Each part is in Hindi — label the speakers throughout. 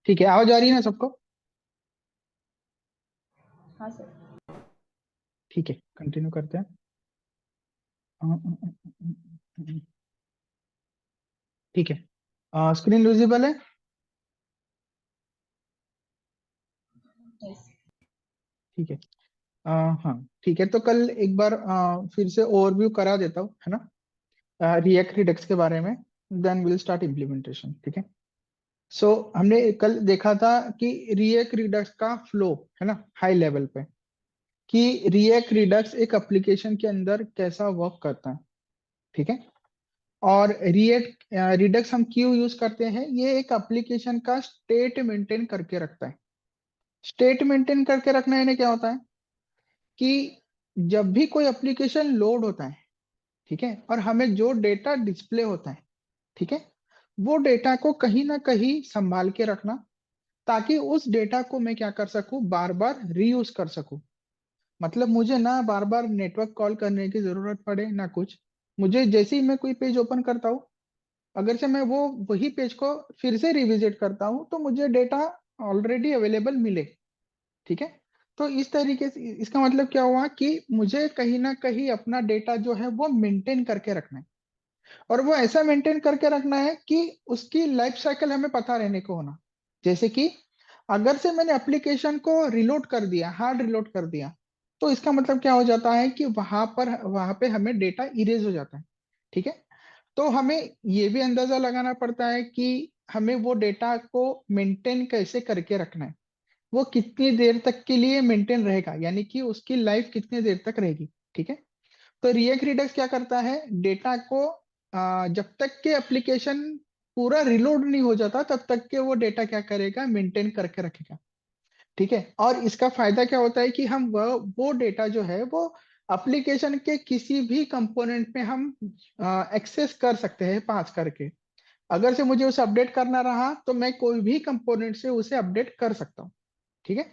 Speaker 1: ठीक है, आवाज आ रही है ना सबको?
Speaker 2: हाँ सर।
Speaker 1: ठीक है, कंटिन्यू करते हैं। ठीक है, स्क्रीन विजिबल है?
Speaker 2: यस।
Speaker 1: ठीक है। हाँ ठीक है, तो कल एक बार फिर से ओवरव्यू करा देता हूँ, है ना, रिएक्ट रिडक्स के बारे में। Then will start implementation. ठीक है। सो हमने कल देखा था कि रिएक्ट रिडक्स का फ्लो, है ना, हाई लेवल पे, कि रिएक्ट रिडक्स एक एप्लीकेशन के अंदर कैसा वर्क करता है। ठीक है। और रिएक्ट रिडक्स हम क्यों यूज करते हैं? ये एक एप्लीकेशन का स्टेट मेंटेन करके रखता है। स्टेट मेंटेन करके रखना यानी क्या होता है कि जब भी कोई एप्लीकेशन लोड होता है, ठीक है, और हमें जो डेटा डिस्प्ले होता है, ठीक है, वो डेटा को कहीं ना कहीं संभाल के रखना, ताकि उस डेटा को मैं क्या कर सकूं, बार बार रीयूज कर सकूं। मतलब मुझे ना बार बार नेटवर्क कॉल करने की जरूरत पड़े ना कुछ। मुझे जैसे ही मैं कोई पेज ओपन करता हूँ, अगर से मैं वो वही पेज को फिर से रिविजिट करता हूँ, तो मुझे डेटा ऑलरेडी अवेलेबल मिले। ठीक है। तो इस तरीके से इसका मतलब क्या हुआ कि मुझे कहीं ना कहीं अपना डेटा जो है वो मेंटेन करके रखना है। और वो ऐसा मेंटेन करके रखना है कि उसकी लाइफ साइकिल हमें पता रहने को होना। जैसे कि अगर से मैंने एप्लीकेशन को रिलोड कर दिया, हार्ड रिलोड कर दिया, तो इसका मतलब क्या हो जाता है कि वहां पे हमें डेटा इरेज हो जाता है। ठीक है। तो हमें ये भी अंदाजा लगाना पड़ता है कि हमें वो डेटा को मेंटेन कैसे करके रखना है। वो कितनी देर तक के लिए मेंटेन रहेगा, यानी कि उसकी लाइफ कितनी देर तक रहेगी। ठीक है। तो रिएक्ट रिडक्स क्या करता है, डेटा को जब तक के एप्लीकेशन पूरा रिलोड नहीं हो जाता, तब तक के वो डेटा क्या करेगा, मेंटेन करके रखेगा। ठीक है। और इसका फायदा क्या होता है कि हम वो डेटा जो है वो एप्लीकेशन के किसी भी कंपोनेंट में हम एक्सेस कर सकते हैं पास करके। अगर से मुझे उसे अपडेट करना रहा, तो मैं कोई भी कंपोनेंट से उसे अपडेट कर सकता हूँ। ठीक है।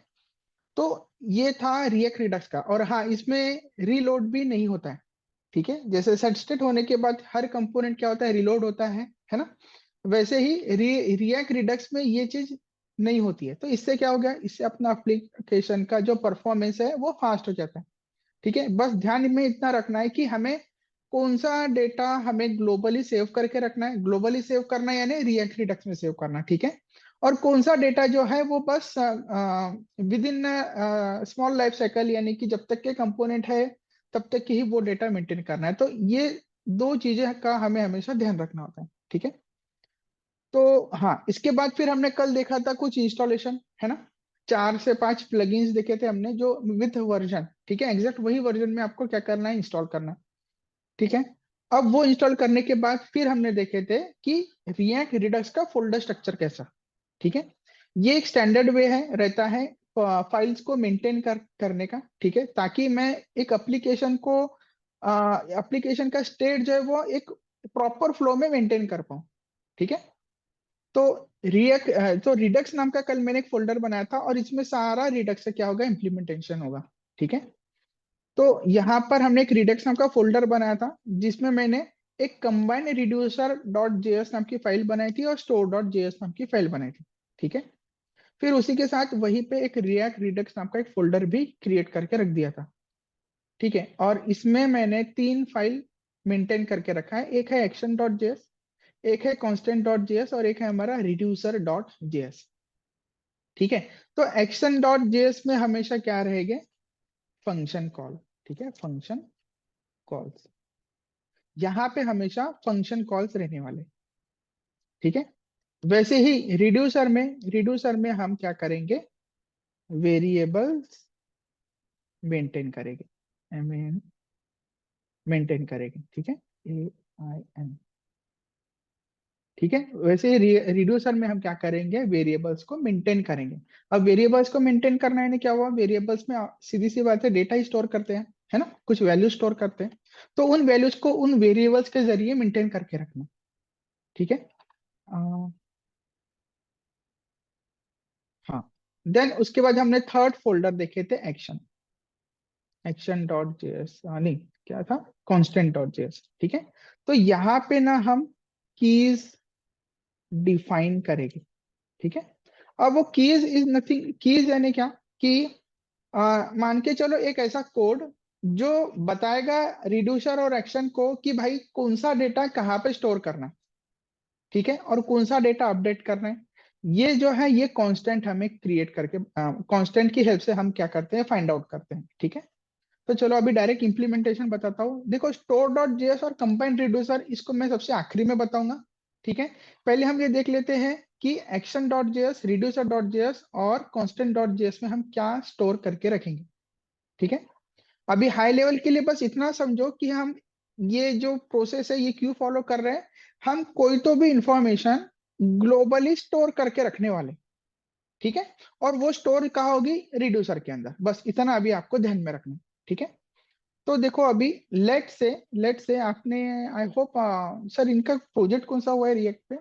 Speaker 1: तो ये था रिएक्ट रिडक्स का। और हाँ, इसमें रीलोड भी नहीं होता है। ठीक है। जैसे सेट स्टेट होने के बाद हर कंपोनेंट क्या होता है, रीलोड होता है ना। वैसे ही रिएक्ट रिडक्स में ये चीज नहीं होती है। तो इससे क्या हो गया, इससे अपना एप्लीकेशन का जो परफॉर्मेंस है वो फास्ट हो जाता है। ठीक है। बस ध्यान में इतना रखना है कि हमें कौन सा डेटा हमें ग्लोबली सेव करके रखना है। ग्लोबली सेव करना यानी रिएक्ट रिडक्स में सेव करना। ठीक है। और कौन सा डेटा जो है वो बस with in small life cycle, यानी कि जब तक के कंपोनेंट है तब तक की ही वो डेटा मेंटेन करना है। तो ये दो चीजें का हमें हमेशा ध्यान रखना होता है। ठीक है। तो हाँ, इसके बाद फिर हमने कल देखा था कुछ इंस्टॉलेशन, है ना। 4 से 5 प्लगइन्स देखे थे हमने जो विथ वर्जन, ठीक है, एग्जैक्ट वही वर्जन में आपको क्या करना है, इंस्टॉल करना है। ठीक है। अब वो इंस्टॉल करने के बाद फिर हमने देखे थे कि रिएक्ट रिडक्स का फोल्डर स्ट्रक्चर कैसा। ठीक है। ये एक स्टैंडर्ड वे है, रहता है फाइल्स को मेंटेन करने का। ठीक है। ताकि मैं एक एप्लीकेशन को, एप्लीकेशन का स्टेट जो है वो एक प्रॉपर फ्लो में मेंटेन कर पाऊँ। ठीक है। तो रिएक्ट तो रिडक्स नाम का कल मैंने एक फोल्डर बनाया था, और इसमें सारा रिडक्स से क्या होगा, इम्प्लीमेंटेशन होगा। ठीक है। तो यहाँ पर हमने एक रिडक्स नाम का फोल्डर बनाया था, जिसमें मैंने एक कंबाइन रिड्यूसर डॉट जेएस नाम की फाइल बनाई थी और स्टोर डॉट जेएस नाम की फाइल बनाई थी। ठीक है। फिर उसी के साथ वहीं पे एक रिएक्ट रिडक्स नाम का एक फोल्डर भी क्रिएट करके रख दिया था। ठीक है। और इसमें मैंने 3 फाइल मेंटेन करके रखा है। एक है एक्शन डॉट जेएस, एक है कॉन्स्टेंट डॉट जेएस, और एक है हमारा रिड्यूसर डॉट जेएस। ठीक है। तो एक्शन डॉट जेएस में हमेशा क्या रहेगा, फंक्शन कॉल। ठीक है, फंक्शन कॉल्स, यहाँ पे हमेशा फंक्शन कॉल्स रहने वाले। ठीक है। वैसे ही रिड्यूसर में हम क्या करेंगे, वेरिएबल्स मेंटेन करेंगे, मेंटेन करेंगे। ठीक है, AIN। ठीक है। वैसे ही रिड्यूसर में हम क्या करेंगे, वेरिएबल्स को मेंटेन करेंगे। अब वेरिएबल्स को मेंटेन करना है क्या हुआ, वेरिएबल्स में सीधी सी बात है, डेटा ही स्टोर करते हैं, है ना, कुछ वैल्यू स्टोर करते हैं। तो उन वैल्यूज को उन वेरिएबल्स के जरिए मेंटेन करके रखना। ठीक है। अ, हाँ। देन उसके बाद हमने थर्ड फोल्डर देखे थे, एक्शन, एक्शन डॉट जेएस, नहीं, क्या था, कॉन्स्टेंट डॉट जेएस। ठीक है। तो यहाँ पे ना हम कीज डिफाइन करेंगे। ठीक है। अब वो कीज इज नथिंग, कीज यानी क्या कि मान के चलो एक ऐसा कोड जो बताएगा रिड्यूसर और एक्शन को कि भाई कौन सा डेटा कहाँ पे स्टोर करना है, ठीक है, और कौन सा डेटा अपडेट करना है। ये जो है ये कांस्टेंट हमें क्रिएट करके कांस्टेंट की हेल्प से हम क्या करते हैं, फाइंड आउट करते हैं, ठीक है। तो चलो अभी डायरेक्ट इंप्लीमेंटेशन बताता हूँ। देखो स्टोर डॉट जेएस और कंबाइंड रिड्यूसर इसको मैं सबसे आखिरी में बताऊंगा, ठीक है। पहले हम ये देख लेते हैं कि action dot JS, reducer dot JS और कांस्टेंट डॉट जेएस में हम क्या स्टोर करके रखेंगे, ठीक है। अभी हाई लेवल के लिए बस इतना समझो कि हम ये जो प्रोसेस है ये क्यों फॉलो कर रहे हैं। हम कोई तो भी इंफॉर्मेशन ग्लोबली स्टोर करके रखने वाले, ठीक है। और वो स्टोर कहाँ होगी, रिड्यूसर के अंदर, बस इतना अभी आपको ध्यान में रखना है, ठीक है। तो देखो अभी लेट से आपने, आई होप सर इनका प्रोजेक्ट कौन सा हुआ है रिएक्ट पे,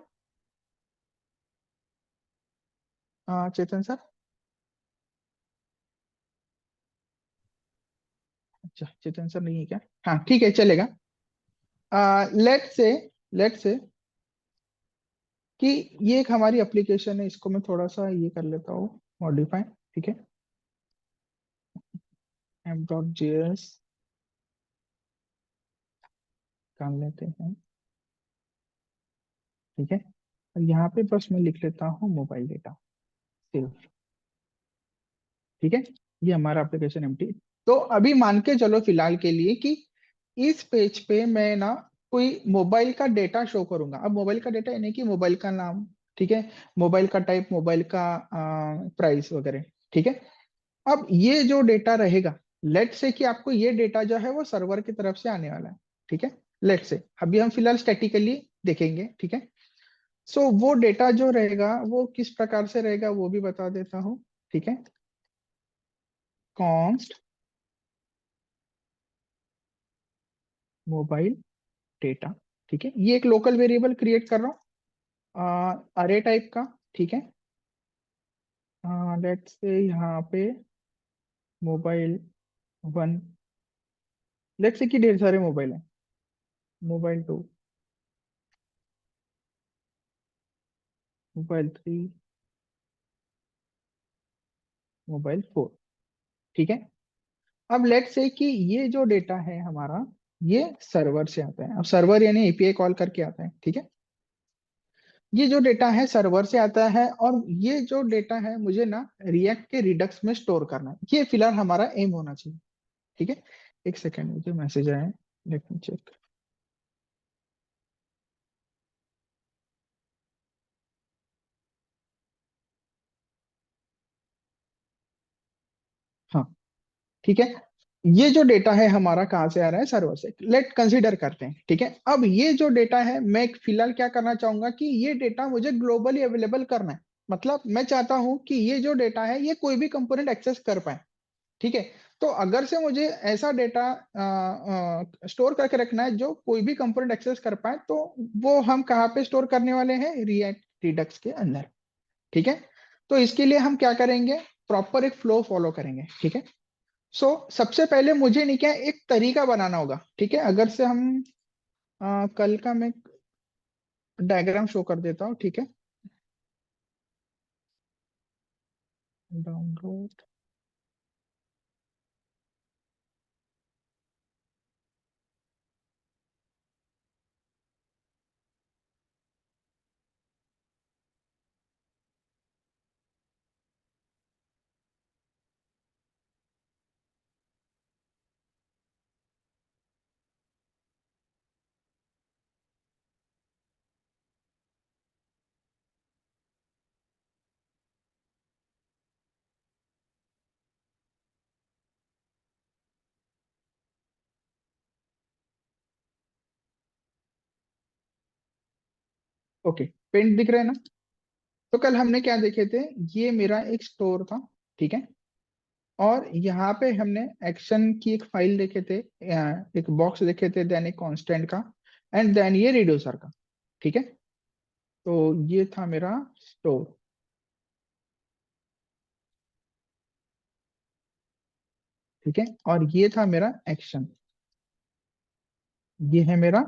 Speaker 1: चेतन सर। अच्छा चेतन सर नहीं है क्या, हाँ ठीक है चलेगा। लेट से कि ये एक हमारी एप्लीकेशन है, इसको मैं थोड़ा सा ये कर लेता हूँ मॉडिफाई, ठीक है। एम डॉट जे एस कर लेते हैं, ठीक है। और यहाँ पे बस मैं लिख लेता हूँ मोबाइल डेटा सिर्फ, ठीक है। ये हमारा एप्लीकेशन एमटी। तो अभी मान के चलो फिलहाल के लिए कि इस पेज पे मैं ना कोई मोबाइल का डेटा शो करूंगा। अब मोबाइल का डेटा यानी कि मोबाइल का नाम, ठीक है, मोबाइल का टाइप, मोबाइल का प्राइस वगैरह, ठीक है। अब ये जो डेटा रहेगा, लेट से कि आपको ये डेटा जो है वो सर्वर की तरफ से आने वाला है, ठीक है। लेट से अभी हम फिलहाल स्टैटिकली देखेंगे, ठीक है। सो वो डेटा जो रहेगा वो किस प्रकार से रहेगा वो भी बता देता हूँ, ठीक है। कॉन्स्ट मोबाइल डेटा, ठीक है, ये एक लोकल वेरिएबल क्रिएट कर रहा हूँ अरे टाइप का, ठीक है। लेट्स से यहाँ पे मोबाइल वन, लेट्स से कि ढेर सारे मोबाइल हैं, mobile two, mobile three, mobile four, ठीक है। अब लेट्स से कि ये जो डेटा है हमारा ये सर्वर से आता है। अब सर्वर यानी एपीआई कॉल करके आता है, ठीक है। ये जो डेटा है सर्वर से आता है और ये जो डेटा है मुझे ना रिएक्ट के रिडक्स में स्टोर करना है, ये फिलहाल हमारा एम होना चाहिए, ठीक है। एक सेकेंड मुझे मैसेज आया है, लेट मी चेक। हाँ ठीक है। ये जो डेटा है हमारा कहाँ से आ रहा है, सर्वर से, लेट कंसीडर करते हैं, ठीक है। अब ये जो डेटा है मैं फिलहाल क्या करना चाहूंगा कि ये डेटा मुझे ग्लोबली अवेलेबल करना है। मतलब मैं चाहता हूं कि ये जो डेटा है ये कोई भी कंपोनेंट एक्सेस कर पाए, ठीक है। तो अगर से मुझे ऐसा डेटा स्टोर करके रखना है जो कोई भी कंपोनेंट एक्सेस कर पाए, तो वो हम कहाँ पे स्टोर करने वाले हैं, रिएक्ट रिडक्स के अंदर, ठीक है। तो इसके लिए हम क्या करेंगे, प्रॉपर एक फ्लो फॉलो करेंगे, ठीक है। सबसे पहले मुझे नहीं क्या एक तरीका बनाना होगा, ठीक है। अगर से हम कल का मैं डायग्राम शो कर देता हूँ, ठीक है। डाउनलोड, ओके, पेंट दिख रहा है ना। तो कल हमने क्या देखे थे, ये मेरा एक स्टोर था, ठीक है। और यहाँ पे हमने एक्शन की एक फाइल देखे थे, एक बॉक्स देखे थे, देन एक कांस्टेंट का, एंड देन ये रिड्यूसर का, ठीक है। तो ये था मेरा स्टोर, ठीक है। और ये था मेरा एक्शन, ये है मेरा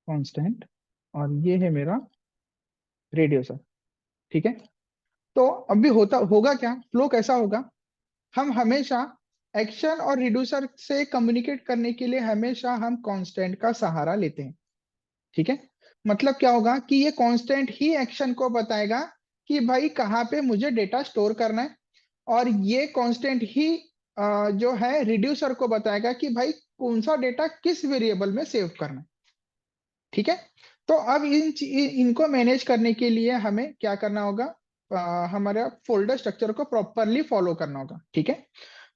Speaker 1: कांस्टेंट, और ये है मेरा रिड्यूसर, ठीक है। तो अभी होता होगा क्या, फ्लो कैसा होगा, हम हमेशा एक्शन और रिड्यूसर से कम्युनिकेट करने के लिए हमेशा हम कांस्टेंट का सहारा लेते हैं। ठीक है। मतलब क्या होगा कि ये कांस्टेंट ही एक्शन को बताएगा कि भाई कहाँ पे मुझे डेटा स्टोर करना है, और ये कांस्टेंट ही जो है रिड्यूसर को बताएगा कि भाई कौन सा डेटा किस वेरिएबल में सेव करना है। ठीक है। तो अब इनको मैनेज करने के लिए हमें क्या करना होगा, हमारा फोल्डर स्ट्रक्चर को प्रॉपरली फॉलो करना होगा। ठीक है।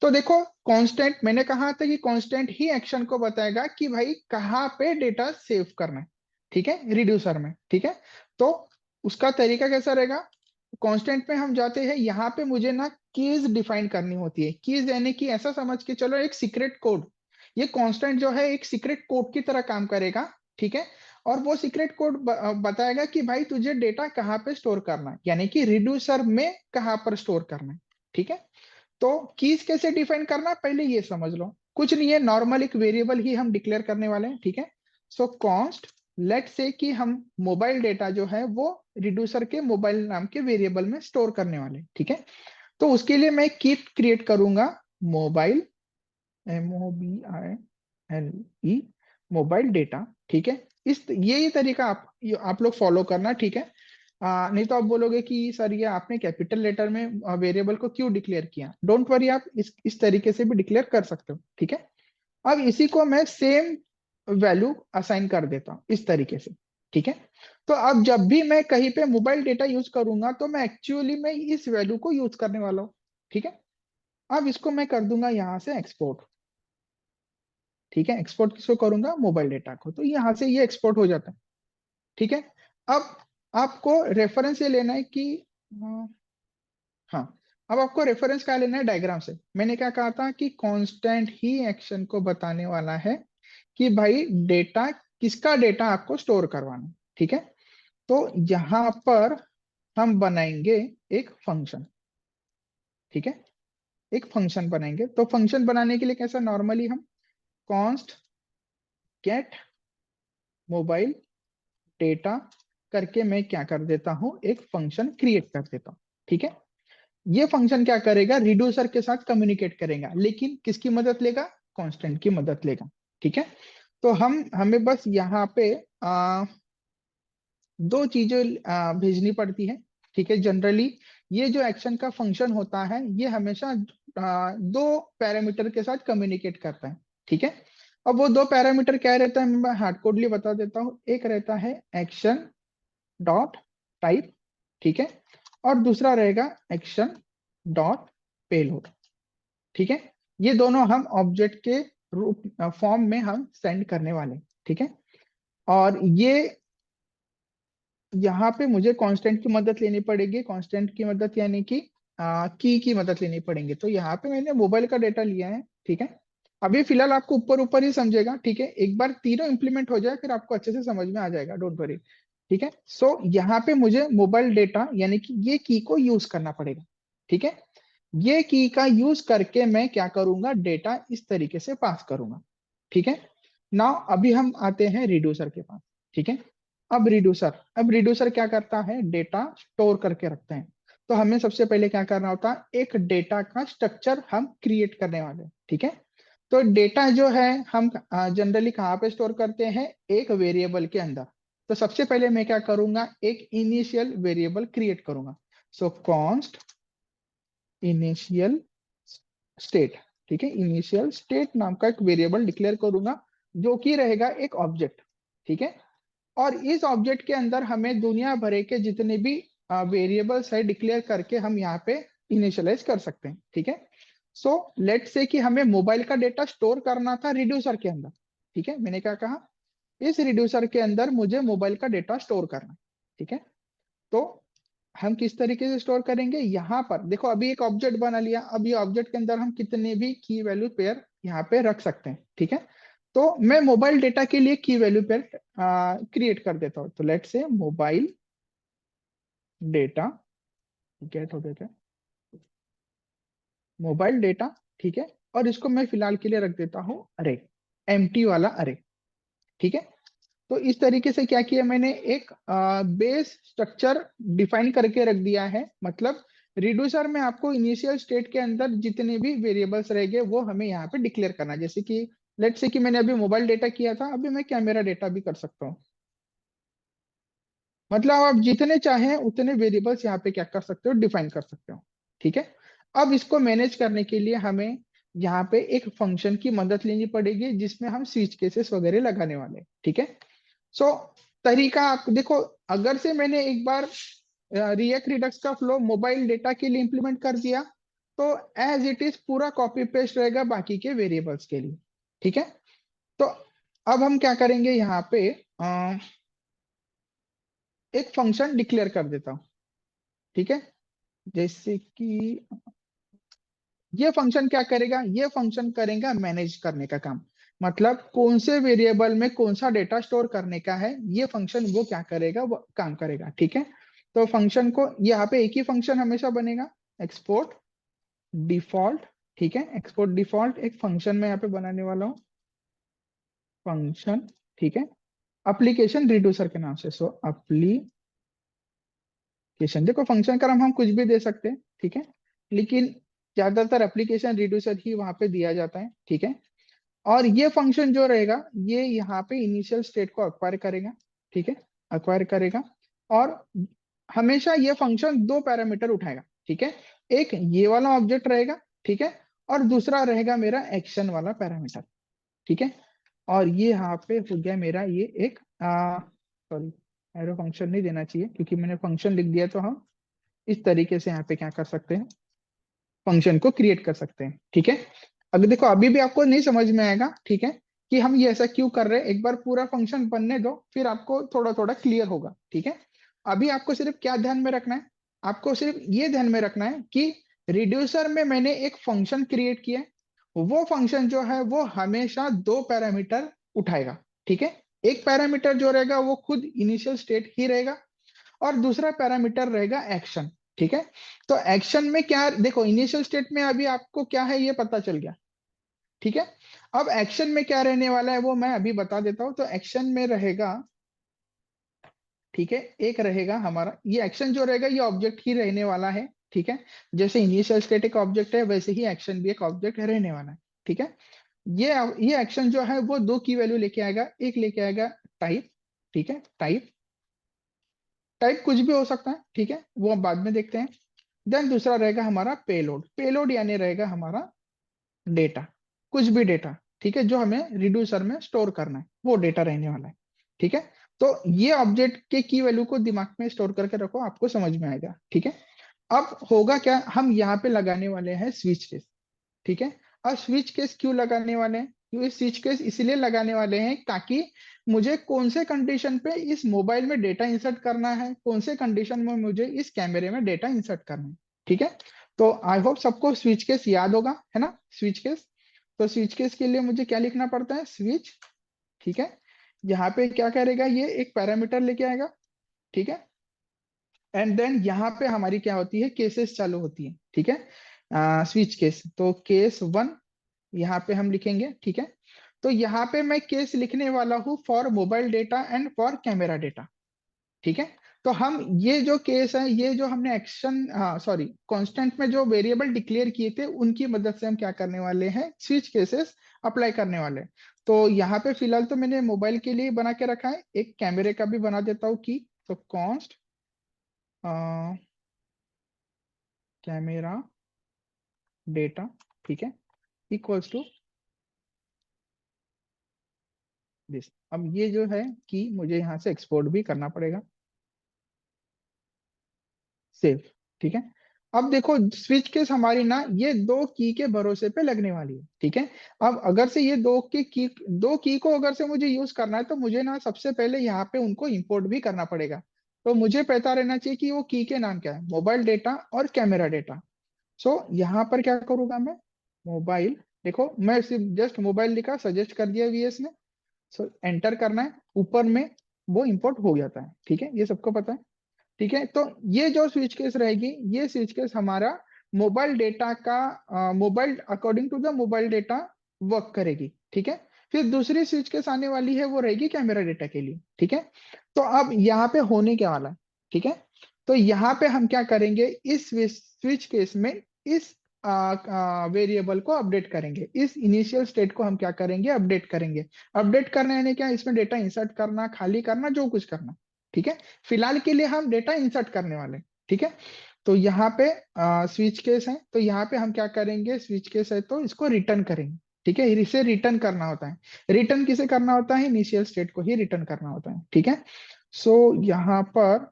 Speaker 1: तो देखो, कांस्टेंट मैंने कहा था कि कांस्टेंट ही एक्शन को बताएगा कि भाई कहाँ पे डेटा सेव करना है। ठीक है, रिड्यूसर में। ठीक है। तो उसका तरीका कैसा रहेगा, कांस्टेंट में हम जाते हैं, यहाँ पे मुझे ना कीज डिफाइन करनी होती है। कीज यानी कि ऐसा समझ के चलो एक सीक्रेट कोड। ये कांस्टेंट जो है एक सीक्रेट कोड की तरह काम करेगा। ठीक है। और वो सीक्रेट कोड बताएगा कि भाई तुझे डेटा कहाँ पे स्टोर करना है, यानी कि रिड्यूसर में कहाँ पर स्टोर करना है। ठीक है। तो कीज कैसे डिफाइन करना है, पहले ये समझ लो। कुछ नहीं है, नॉर्मल एक वेरिएबल ही हम डिक्लेयर करने वाले हैं। ठीक है। सो कॉन्स्ट, लेट से कि हम मोबाइल डेटा जो है वो रिड्यूसर के मोबाइल नाम के वेरिएबल में स्टोर करने वाले हैं। ठीक है। तो उसके लिए मैं कीप क्रिएट करूंगा मोबाइल, MOBILE, मोबाइल डेटा। ठीक है। इस ये तरीका आप लोग फॉलो करना। ठीक है। नहीं तो आप बोलोगे कि सर ये आपने कैपिटल लेटर में वेरिएबल को क्यों डिक्लेयर किया। डोंट वरी, आप इस तरीके से भी डिक्लेयर कर सकते हो। ठीक है। अब इसी को मैं सेम वैल्यू असाइन कर देता हूँ इस तरीके से। ठीक है। तो अब जब भी मैं कहीं पे मोबाइल डेटा यूज करूंगा तो मैं एक्चुअली में इस वैल्यू को यूज करने वाला हूँ। ठीक है। अब इसको मैं कर दूंगा यहाँ से एक्सपोर्ट। ठीक है। एक्सपोर्ट किसको करूंगा, मोबाइल डेटा को, तो यहाँ से ये एक्सपोर्ट हो जाता है। ठीक है। अब आपको रेफरेंस ये लेना है कि हाँ, अब आपको रेफरेंस क्या लेना है, डायग्राम से। मैंने क्या कहा था कि कांस्टेंट ही एक्शन को बताने वाला है कि भाई डेटा, किसका डेटा आपको स्टोर करवाना है। ठीक है। तो यहां पर हम बनाएंगे एक फंक्शन। ठीक है। एक फंक्शन बनाएंगे, तो फंक्शन बनाने के लिए कैसा, नॉर्मली हम कॉन्स्ट गेट मोबाइल डेटा करके मैं क्या कर देता हूं, एक फंक्शन क्रिएट कर देता हूं। ठीक है। ये फंक्शन क्या करेगा, रिड्यूसर के साथ कम्युनिकेट करेगा, लेकिन किसकी मदद लेगा, कांस्टेंट की मदद लेगा। ठीक है। तो हमें बस यहाँ पे दो चीजें भेजनी पड़ती है। ठीक है। जनरली ये जो एक्शन का फंक्शन होता है ये हमेशा दो पैरामीटर के साथ कम्युनिकेट करता है। ठीक है। अब वो दो पैरामीटर क्या रहता है, मैं हार्डकोडली बता देता हूँ। एक रहता है एक्शन डॉट टाइप। ठीक है। और दूसरा रहेगा एक्शन डॉट पेलोड। ठीक है। ये दोनों हम ऑब्जेक्ट के रूप फॉर्म में हम सेंड करने वाले हैं। ठीक है। और ये यहाँ पे मुझे कांस्टेंट की मदद लेनी पड़ेगी। कांस्टेंट की मदद यानी कि की मदद लेनी पड़ेगी। तो यहाँ पे मैंने मोबाइल का डेटा लिया है। ठीक है। अभी फिलहाल आपको ऊपर ऊपर ही समझेगा। ठीक है। एक बार तीनों इंप्लीमेंट हो जाए फिर आपको अच्छे से समझ में आ जाएगा, डोंट वरी। ठीक है। सो यहाँ पे मुझे मोबाइल डेटा यानी कि ये की को यूज करना पड़ेगा। ठीक है। ये की का यूज करके मैं क्या करूंगा, डेटा इस तरीके से पास करूंगा। ठीक है। नाउ अभी हम आते हैं रिड्यूसर के पास। ठीक है। अब रिड्यूसर क्या करता है, डेटा स्टोर करके रखते हैं। तो हमें सबसे पहले क्या करना होता है, एक डेटा का स्ट्रक्चर हम क्रिएट करने वाले हैं। ठीक है। तो डेटा जो है हम जनरली कहाँ पे स्टोर करते हैं, एक वेरिएबल के अंदर। तो सबसे पहले मैं क्या करूंगा, एक इनिशियल वेरिएबल क्रिएट करूंगा। सो कॉन्स्ट इनिशियल स्टेट। ठीक है। इनिशियल स्टेट नाम का एक वेरिएबल डिक्लेयर करूंगा जो कि रहेगा एक ऑब्जेक्ट। ठीक है। और इस ऑब्जेक्ट के अंदर हमें दुनिया भर के जितने भी वेरिएबल्स है डिक्लेयर करके हम यहाँ पे इनिशियलाइज कर सकते हैं। ठीक है। सो लेट से कि हमें मोबाइल का डेटा स्टोर करना था रिड्यूसर के अंदर। ठीक है। मैंने क्या कहा, इस रिड्यूसर के अंदर मुझे मोबाइल का डेटा स्टोर करना है। ठीक है। तो हम किस तरीके से स्टोर करेंगे, यहाँ पर देखो अभी एक ऑब्जेक्ट बना लिया। अब ये ऑब्जेक्ट के अंदर हम कितने भी की वैल्यू पेयर यहाँ पे रख सकते हैं। ठीक है। तो मैं मोबाइल डेटा के लिए की वैल्यू पेयर क्रिएट कर देता हूँ। तो लेट से मोबाइल डेटा गेट हो देता है, मोबाइल डेटा। ठीक है। और इसको मैं फिलहाल के लिए रख देता हूँ अरे, एम्प्टी वाला अरे। ठीक है। तो इस तरीके से क्या किया मैंने, एक बेस स्ट्रक्चर डिफाइन करके रख दिया है। मतलब रिड्यूसर में आपको इनिशियल स्टेट के अंदर जितने भी वेरिएबल्स रहेंगे वो हमें यहाँ पे डिक्लेयर करना है। जैसे कि लेट्स से कि मैंने अभी मोबाइल डेटा किया था, अभी मैं कैमरा डेटा भी कर सकता हूँ। मतलब आप जितने चाहें उतने वेरिएबल्स यहाँ पे क्या कर सकते हो, डिफाइन कर सकते हो। ठीक है। अब इसको मैनेज करने के लिए हमें यहाँ पे एक फंक्शन की मदद लेनी पड़ेगी जिसमें हम स्विच केसेस वगैरह लगाने वाले हैं। ठीक है। सो तरीका आप देखो, अगर से मैंने एक बार रिएक्ट रिडक्स का फ्लो मोबाइल डेटा के लिए इंप्लीमेंट कर दिया तो एज इट इज पूरा कॉपी पेस्ट रहेगा बाकी के वेरिएबल्स के लिए। ठीक है। तो अब हम क्या करेंगे, यहाँ पे एक फंक्शन डिक्लेयर कर देता हूं। ठीक है। जैसे कि ये फंक्शन क्या करेगा, ये फंक्शन करेगा मैनेज करने का काम। मतलब कौन से वेरिएबल में कौन सा डेटा स्टोर करने का है, ये फंक्शन वो क्या करेगा, वो काम करेगा। ठीक है। तो फंक्शन को यहाँ पे एक ही फंक्शन हमेशा बनेगा, एक्सपोर्ट डिफॉल्ट। ठीक है। एक्सपोर्ट डिफॉल्ट एक फंक्शन में यहाँ पे बनाने वाला हूँ, फंक्शन। ठीक है। एप्लीकेशन रिड्यूसर के नाम से। सो एप्लीकेशन, देखो फंक्शन का नाम हम कुछ भी दे सकते हैं। ठीक है। लेकिन ज्यादातर एप्लीकेशन रिड्यूसर ही वहां पे दिया जाता है। ठीक है। और ये फंक्शन जो रहेगा ये यहाँ पे इनिशियल स्टेट को अक्वायर करेगा। ठीक है। अक्वायर करेगा। और हमेशा ये फंक्शन दो पैरामीटर उठाएगा। ठीक है। एक ये वाला ऑब्जेक्ट रहेगा। ठीक है। और दूसरा रहेगा मेरा एक्शन वाला पैरामीटर। ठीक है। और ये यहाँ पे हो गया मेरा ये एक सॉरी, एरो फंक्शन नहीं देना चाहिए क्योंकि मैंने फंक्शन लिख दिया। तो हम इस तरीके से यहाँ पे क्या कर सकते हैं, फंक्शन को क्रिएट कर सकते हैं। ठीक है। अगर देखो अभी भी आपको नहीं समझ में आएगा, ठीक है, कि हम ये ऐसा क्यों कर रहे हैं, एक बार पूरा फंक्शन बनने दो फिर आपको थोड़ा थोड़ा क्लियर होगा। ठीक है। अभी आपको सिर्फ क्या ध्यान में रखना है, आपको सिर्फ ये ध्यान में रखना है कि रिड्यूसर में मैंने एक फंक्शन क्रिएट किया है, वो फंक्शन जो है वो हमेशा दो पैरामीटर उठाएगा। ठीक है। एक पैरामीटर जो रहेगा वो खुद इनिशियल स्टेट ही रहेगा और दूसरा पैरामीटर रहेगा एक्शन। ठीक है। तो एक्शन में क्या, देखो इनिशियल स्टेट में अभी आपको क्या है ये पता चल गया। ठीक है। अब एक्शन में क्या रहने वाला है वो मैं अभी बता देता हूं। तो एक्शन में रहेगा, ठीक है, एक रहेगा हमारा ये एक्शन जो रहेगा ये ऑब्जेक्ट ही रहने वाला है। ठीक है। जैसे इनिशियल स्टेट एक ऑब्जेक्ट है वैसे ही एक्शन भी एक ऑब्जेक्ट रहने वाला है। ठीक है। ये ये एक्शन जो है वो दो की वैल्यू लेके आएगा, एक लेके आएगा टाइप। ठीक है। टाइप, टाइप कुछ भी हो सकता है। ठीक है। वो हम बाद में देखते हैं। देन दूसरा रहेगा हमारा पेलोड। पेलोड यानी रहेगा हमारा डेटा, कुछ भी डेटा। ठीक है। जो हमें रिड्यूसर में स्टोर करना है वो डेटा रहने वाला है। ठीक है। तो ये ऑब्जेक्ट के की वैल्यू को दिमाग में स्टोर करके रखो, आपको समझ में आएगा। ठीक है। अब होगा क्या, हम यहाँ पे लगाने वाले हैं स्विच केस। ठीक है। अब स्विच केस क्यों लगाने वाले हैं, क्योंकि स्विच केस इसलिए लगाने वाले हैं ताकि मुझे कौन से कंडीशन पे इस मोबाइल में डेटा इंसर्ट करना है, कौन से कंडीशन में मुझे इस कैमरे में डेटा इंसर्ट करना है। ठीक है। तो आई होप सबको स्विच केस याद होगा, है ना, स्विच केस। तो स्विच केस के लिए मुझे क्या लिखना पड़ता है, स्विच। ठीक है। यहाँ पे क्या करेगा, ये एक पैरामीटर लेके आएगा। ठीक है। एंड देन यहाँ पे हमारी क्या होती है, केसेस चालू होती है। ठीक है। स्विच केस, तो केस वन यहाँ पे हम लिखेंगे। ठीक है। तो यहाँ पे मैं केस लिखने वाला हूँ for mobile data and for camera data. ठीक है। तो हम ये जो केस है, ये जो हमने एक्शन, हाँ सॉरी, कांस्टेंट में जो वेरिएबल डिक्लेयर किए थे उनकी मदद से हम क्या करने वाले हैं, स्विच केसेस अप्लाई करने वाले हैं। तो यहाँ पे फिलहाल तो मैंने मोबाइल के लिए बना के रखा है, एक कैमरे का भी बना देता हूँ की। तो कॉन्स्ट कैमरा डेटा, ठीक है, इक्वल्स टू दिस। अब ये जो है कि मुझे यहाँ से एक्सपोर्ट भी करना पड़ेगा, सेव। ठीक है। अब देखो स्विच केस हमारी ना ये दो की के भरोसे पे लगने वाली है। ठीक है। अब अगर से ये दो की को अगर से मुझे यूज करना है तो मुझे ना सबसे पहले यहाँ पे उनको इंपोर्ट भी करना पड़ेगा। तो मुझे पता रहना चाहिए कि वो की के नाम क्या है, मोबाइल डेटा और कैमरा डेटा। सो यहाँ पर क्या करूंगा मैं, मोबाइल, देखो मैं सिर्फ जस्ट मोबाइल लिखा, सजेस्ट कर दिया वीएस ने। सो एंटर करना है, ऊपर में वो इंपोर्ट हो जाता है। ठीक है। ये सबको पता है। ठीक है। तो ये जो स्विच केस रहेगी, ये स्विच केस हमारा मोबाइल डेटा का, mobile according to the mobile data work करेगी। ठीक है। फिर दूसरी स्विच केस आने वाली है, वो रहेगी कैमरा डेटा के लिए, ठीक है। तो अब यहाँ पे होने क्या वाला है, ठीक है। तो यहाँ पे हम क्या करेंगे, इस स्विच केस में इस वेरिएबल को अपडेट करेंगे, इस इनिशियल स्टेट को हम क्या करेंगे, अपडेट करेंगे। अपडेट करना यानी क्या, इसमें डेटा इंसर्ट करना, खाली करना, जो कुछ करना, ठीक है। फिलहाल के लिए हम डेटा इंसर्ट करने वाले हैं, ठीक है। तो यहाँ पे स्विच केस है, तो यहाँ पे हम क्या करेंगे, स्विच केस है तो इसको रिटर्न करेंगे, ठीक है। इसे रिटर्न करना होता है। रिटर्न किसे करना होता है, इनिशियल स्टेट को ही रिटर्न करना होता है, ठीक है। सो यहाँ पर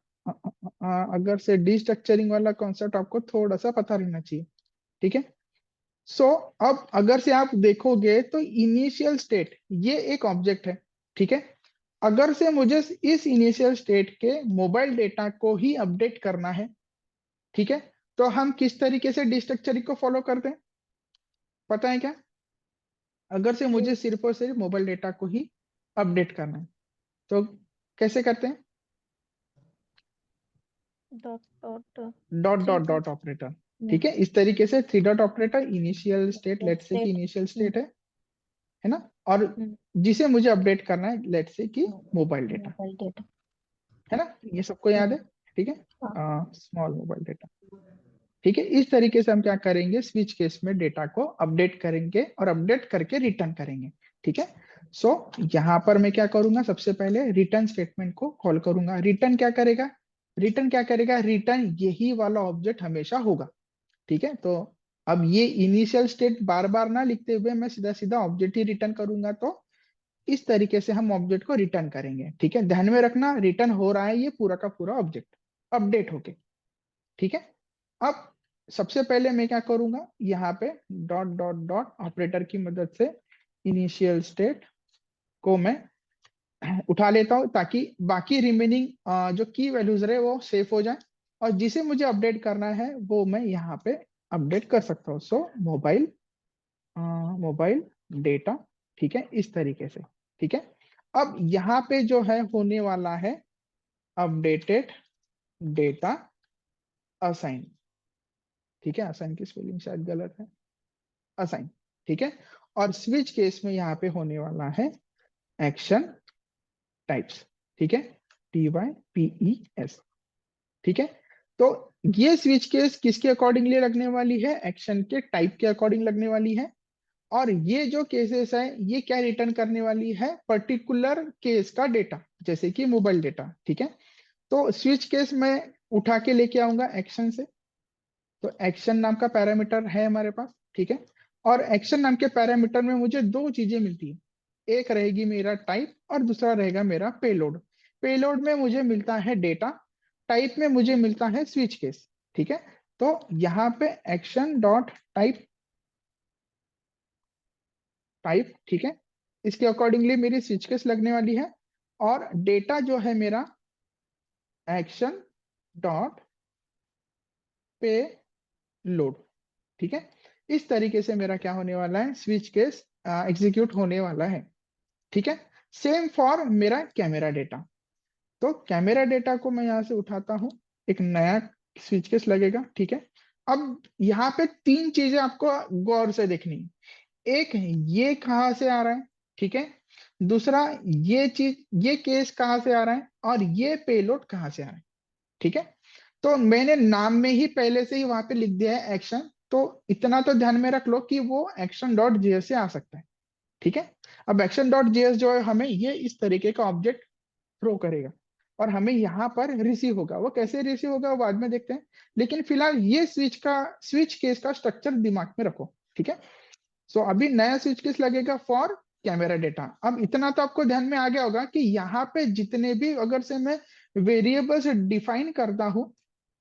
Speaker 1: अगर से डिस्ट्रक्चरिंग वाला कॉन्सेप्ट आपको थोड़ा सा पता रहना चाहिए, ठीक है। सो अब अगर से आप देखोगे तो इनिशियल स्टेट ये एक ऑब्जेक्ट है, ठीक है। अगर से मुझे इस इनिशियल स्टेट के मोबाइल डेटा को ही अपडेट करना है, ठीक है, तो हम किस तरीके से डिस्ट्रक्चरिंग को फॉलो करते हैं, पता है क्या। अगर से मुझे सिर्फ और सिर्फ मोबाइल डेटा को ही अपडेट करना है, तो कैसे करते हैं,
Speaker 2: dot dot
Speaker 1: dot
Speaker 2: three
Speaker 1: dot
Speaker 2: dot
Speaker 1: dot operator, ठीक है। इस तरीके से three dot operator, initial state, let's say कि
Speaker 2: स्टेट।
Speaker 1: इनिशियल स्टेट है ना, और जिसे मुझे अपडेट करना है, लेट्स से कि मोबाइल डेटा,
Speaker 2: मोबाइल डेटा।
Speaker 1: है ना, ये सबको याद है, ठीक है।
Speaker 2: हाँ।
Speaker 1: स्मॉल मोबाइल डेटा, ठीक है। इस तरीके से हम क्या करेंगे, स्विच केस में डेटा को अपडेट करेंगे और अपडेट करके रिटर्न करेंगे, ठीक है। सो यहाँ पर मैं क्या करूंगा, सबसे पहले रिटर्न स्टेटमेंट को कॉल करूंगा। रिटर्न क्या करेगा, रिटर्न क्या करेगा, रिटर्न यही वाला ऑब्जेक्ट हमेशा होगा, ठीक है। तो अब ये इनिशियल स्टेट बार बार ना लिखते हुए मैं सीधा सीधा ऑब्जेक्ट ही रिटर्न करूंगा, तो इस तरीके से हम ऑब्जेक्ट को रिटर्न करेंगे, ठीक है। ध्यान में रखना, रिटर्न हो रहा है ये पूरा का पूरा ऑब्जेक्ट अपडेट होके, ठीक है। अब सबसे पहले मैं क्या करूंगा, यहाँ पे डॉट डॉट डॉट ऑपरेटर की मदद से इनिशियल स्टेट को मैं उठा लेता हूं, ताकि बाकी रिमेनिंग जो की वैल्यूज रहे वो सेफ हो जाए, और जिसे मुझे अपडेट करना है वो मैं यहाँ पे अपडेट कर सकता हूँ। सो मोबाइल मोबाइल डेटा, ठीक है, इस तरीके से, ठीक है। अब यहाँ पे जो है होने वाला है अपडेटेड डेटा असाइन, ठीक है। असाइन की स्पेलिंग शायद गलत है, असाइन, ठीक है। और स्विच केस में यहाँ पे होने वाला है एक्शन टाइप्स, ठीक है, TYPES, ठीक है। तो ये स्विच केस किसके अकॉर्डिंगली लगने वाली है, एक्शन के टाइप के अकॉर्डिंग लगने वाली है। और ये जो केसेस है ये क्या रिटर्न करने वाली है, पर्टिकुलर केस का डेटा, जैसे कि मोबाइल डेटा, ठीक है। तो स्विच केस में उठा के लेके आऊंगा एक्शन से, तो एक्शन नाम का पैरामीटर है हमारे पास, ठीक है। और एक्शन नाम के पैरामीटर में मुझे दो चीजें मिलती है, एक रहेगी मेरा टाइप और दूसरा रहेगा मेरा पेलोड। पेलोड में मुझे मिलता है डेटा, टाइप में मुझे मिलता है स्विच केस, ठीक है। तो यहाँ पे एक्शन डॉट टाइप, टाइप, ठीक है, इसके अकॉर्डिंगली मेरी स्विच केस लगने वाली है। और डेटा जो है मेरा एक्शन डॉट पे लोड, ठीक है। इस तरीके से मेरा क्या होने वाला है, स्विच केस एग्जीक्यूट होने वाला है, ठीक है। सेम फॉर मेरा कैमरा डेटा, तो कैमरा डेटा को मैं यहाँ से उठाता हूँ, एक नया स्विच केस लगेगा, ठीक है। अब यहाँ पे तीन चीजें आपको गौर से देखनी है। एक, ये कहाँ से आ रहा है, ठीक है। दूसरा, ये चीज, ये केस कहाँ से आ रहा है, और ये पेलोड कहाँ से आ रहा है, ठीक है। तो मैंने नाम में ही पहले से ही वहां पे लिख दिया है एक्शन, तो इतना तो ध्यान में रख लो कि वो एक्शन डॉट जेएस से आ सकता है, ठीक है। अब एक्शन डॉट जेएस जो है हमें ये इस तरीके का ऑब्जेक्ट थ्रो करेगा, और हमें यहाँ पर रिसीव होगा। वो कैसे रिसीव होगा वो बाद में देखते हैं, लेकिन फिलहाल ये स्विच केस का स्ट्रक्चर दिमाग में रखो, ठीक है। सो अभी नया स्विच केस लगेगा फॉर कैमरा डेटा। अब इतना तो आपको ध्यान में आ गया होगा कि यहाँ पे जितने भी अगर से मैं वेरिएबल्स डिफाइन करता हूँ,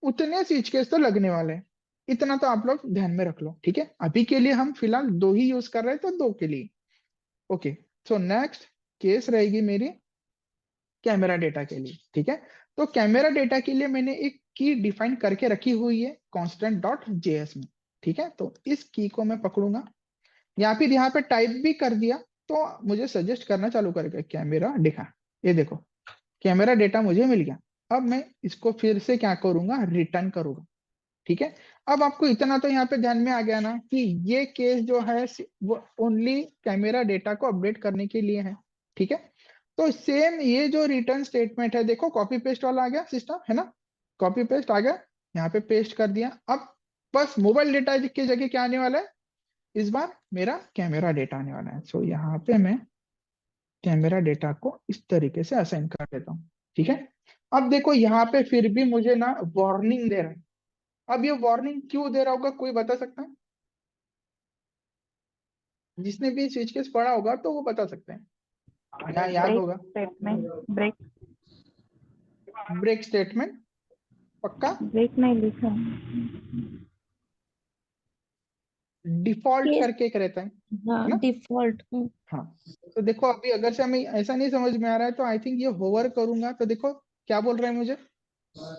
Speaker 1: उतने स्विच केस तो लगने वाले हैं। इतना तो आप लोग ध्यान में रख लो, ठीक है। अभी के लिए हम फिलहाल दो ही यूज कर रहे हैं, तो दो के लिए, ओके। सो नेक्स्ट केस रहेगी मेरी कैमरा डेटा के लिए, ठीक है। तो कैमरा डेटा के लिए मैंने एक की डिफाइन करके रखी हुई है कांस्टेंट डॉट जेएस में, ठीक है। तो इस की को मैं पकड़ूंगा, या फिर यहाँ पे टाइप भी कर दिया, तो मुझे सजेस्ट करना चालू करेगा कैमरा डेटा। ये देखो, कैमरा डेटा मुझे मिल गया। अब मैं इसको फिर से क्या करूंगा, रिटर्न करूंगा, ठीक है। अब आपको इतना तो यहाँ पे ध्यान में आ गया ना कि ये केस जो है वो ओनली कैमरा डेटा को अपडेट करने के लिए है। ठीक है। तो सेम ये जो रिटर्न स्टेटमेंट है, देखो कॉपी पेस्ट वाला आ गया सिस्टम, है ना। कॉपी पेस्ट आ गया, यहाँ पे पेस्ट कर दिया। अब बस मोबाइल डेटा की जगह क्या आने वाला है, इस बार मेरा कैमरा डेटा आने वाला है। सो यहाँ पे मैं कैमरा डेटा को इस तरीके से असाइन कर देता हूँ। ठीक है। अब देखो यहाँ पे फिर भी मुझे ना वार्निंग दे रहा है। अब ये वार्निंग क्यों दे रहा होगा, कोई बता सकता है? जिसने भी स्विच केस पढ़ा होगा तो वो बता सकते हैं, या याद
Speaker 2: ब्रेक
Speaker 1: होगा।
Speaker 2: स्टेटमेंट, ब्रेक
Speaker 1: ब्रेक स्टेटमेंट, पक्का।
Speaker 2: ब्रेक नहीं लिखा
Speaker 1: डिफॉल्ट
Speaker 2: केस।
Speaker 1: करके एक रहता है
Speaker 2: हाँ,
Speaker 1: ना।
Speaker 2: डिफॉल्ट।
Speaker 1: हाँ। तो देखो अभी अगर से हमें ऐसा नहीं समझ में आ रहा है तो आई थिंक ये होवर करूंगा तो देखो क्या बोल रहा है मुझे।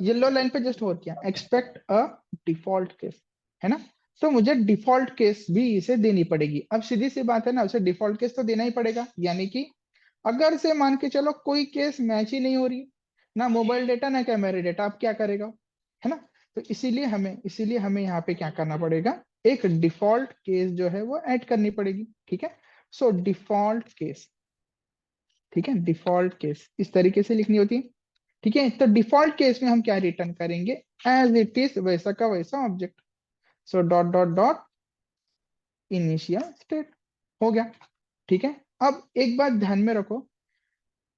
Speaker 1: येलो लाइन पे जस्ट होवर किया, एक्सपेक्ट अ डिफॉल्ट केस, है ना। तो मुझे डिफॉल्ट केस भी इसे देनी पड़ेगी। अब सीधी सी बात है ना, उसे डिफॉल्ट केस तो देना ही पड़ेगा। यानी कि अगर से मान के चलो कोई केस मैच ही नहीं हो रही, ना मोबाइल डेटा ना कैमरा डेटा, आप क्या करेगा, है ना। तो इसीलिए हमें यहाँ पे क्या करना पड़ेगा, एक डिफॉल्ट केस जो है वो ऐड करनी पड़ेगी। ठीक है। सो डिफॉल्ट केस, ठीक है, डिफॉल्ट केस इस तरीके से लिखनी होती है। ठीक है। तो डिफॉल्ट केस में हम क्या रिटर्न करेंगे, एज इट इज वैसा का वैसा object. So dot dot dot initial state, हो गया। ठीक है। अब एक बात ध्यान में रखो,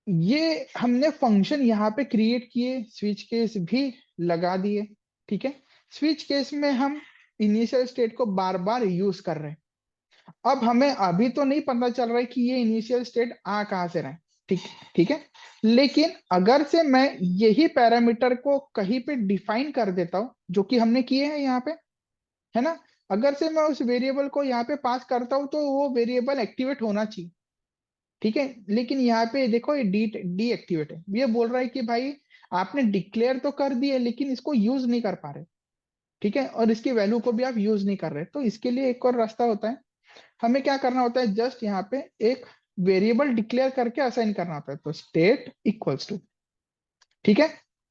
Speaker 1: ये हमने फंक्शन यहाँ पे क्रिएट किए, स्विच केस भी लगा दिए। ठीक है। स्विच केस में हम इनिशियल स्टेट को बार बार यूज कर रहे हैं। अब हमें अभी तो नहीं पता चल रहा है कि ये इनिशियल स्टेट आ कहां से रहा है। ठीक, ठीक है। लेकिन अगर से मैं यही पैरामीटर को कहीं पे डिफाइन कर देता हूं, जो कि हमने किए हैं यहाँ पे, है ना। अगर से मैं उस वेरिएबल को यहाँ पे पास करता हूं तो वो वेरिएबल एक्टिवेट होना चाहिए। ठीक है। लेकिन यहाँ पे देखो ये डीएक्टिवेट है, ये बोल रहा है कि भाई आपने डिक्लेयर तो कर दिए लेकिन इसको यूज नहीं कर पा रहे। ठीक है। और इसकी वैल्यू को भी आप यूज नहीं कर रहे, तो इसके लिए एक और रास्ता होता है। हमें क्या करना होता है, जस्ट यहाँ पे एक वेरिएबल डिक्लेयर करके असाइन करना होता है। तो स्टेट इक्वल्स टू, ठीक है।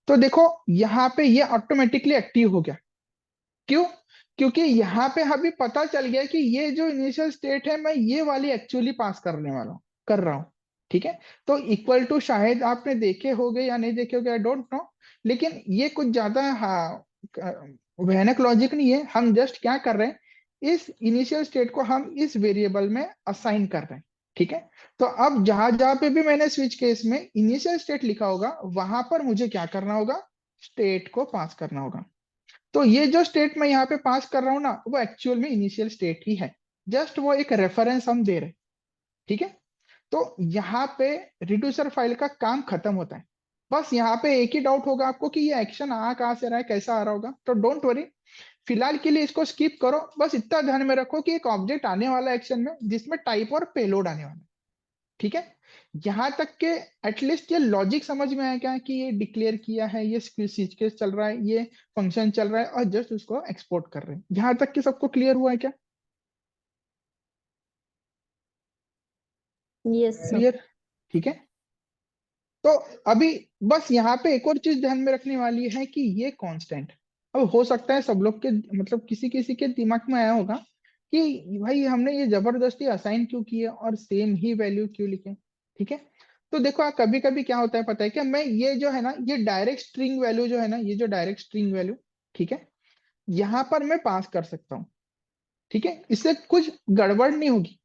Speaker 1: तो देखो यहाँ पे ये ऑटोमेटिकली एक्टिव हो गया। क्यों? क्योंकि यहाँ पे अभी पता चल गया कि ये जो इनिशियल स्टेट है मैं ये वाली एक्चुअली पास करने वाला हूँ, कर रहा हूँ। ठीक है। तो इक्वल टू शायद आपने देखे होंगे या नहीं देखे होंगे, आई डोंट नो। लेकिन ये कुछ ज्यादा भयानक लॉजिक नहीं है। हम जस्ट क्या कर रहे हैं, इस इनिशियल स्टेट को हम इस वेरिएबल में असाइन कर रहे हैं। ठीक है। तो अब जहां जहां पे भी मैंने स्विच केस में इनिशियल स्टेट लिखा होगा वहां पर मुझे क्या करना होगा, स्टेट को पास करना होगा। तो ये जो स्टेट मैं यहाँ पे पास कर रहा हूँ ना, वो एक्चुअल में इनिशियल स्टेट ही है। जस्ट वो एक रेफरेंस हम दे रहे हैं। ठीक है। तो यहाँ पे रिड्यूसर फाइल का काम खत्म होता है। बस यहाँ पे एक ही डाउट होगा आपको कि ये एक्शन आ कहाँ से रहा है, कैसा आ रहा होगा। तो डोंट वरी, फिलहाल के लिए इसको स्किप करो। बस इतना ध्यान में रखो कि एक ऑब्जेक्ट आने वाला एक्शन में जिसमें टाइप और पेलोड आने वाला है। ठीक है। यहां तक के एटलीस्ट ये लॉजिक समझ में आया क्या, कि ये डिक्लेयर किया है, ये स्विच केस चल रहा है, ये फंक्शन चल रहा है और जस्ट उसको एक्सपोर्ट कर रहे हैं। यहां तक कि सबको क्लियर हुआ है क्या?
Speaker 2: Yes sir.
Speaker 1: क्लियर। ठीक है। तो अभी बस यहाँ पे एक और चीज ध्यान में रखने वाली है कि ये कांस्टेंट, अब हो सकता है सब लोग के मतलब किसी किसी के दिमाग में आया होगा कि भाई हमने ये जबरदस्ती असाइन क्यों किए और सेम ही वैल्यू क्यों लिखे। ठीक है। तो देखो कभी कभी क्या होता है पता है क्या, मैं ये जो है ना, ये डायरेक्ट स्ट्रिंग वैल्यू जो है ना, ये जो डायरेक्ट स्ट्रिंग वैल्यू, ठीक है, यहाँ पर मैं पास कर सकता हूँ। ठीक है। इससे कुछ गड़बड़ नहीं होगी।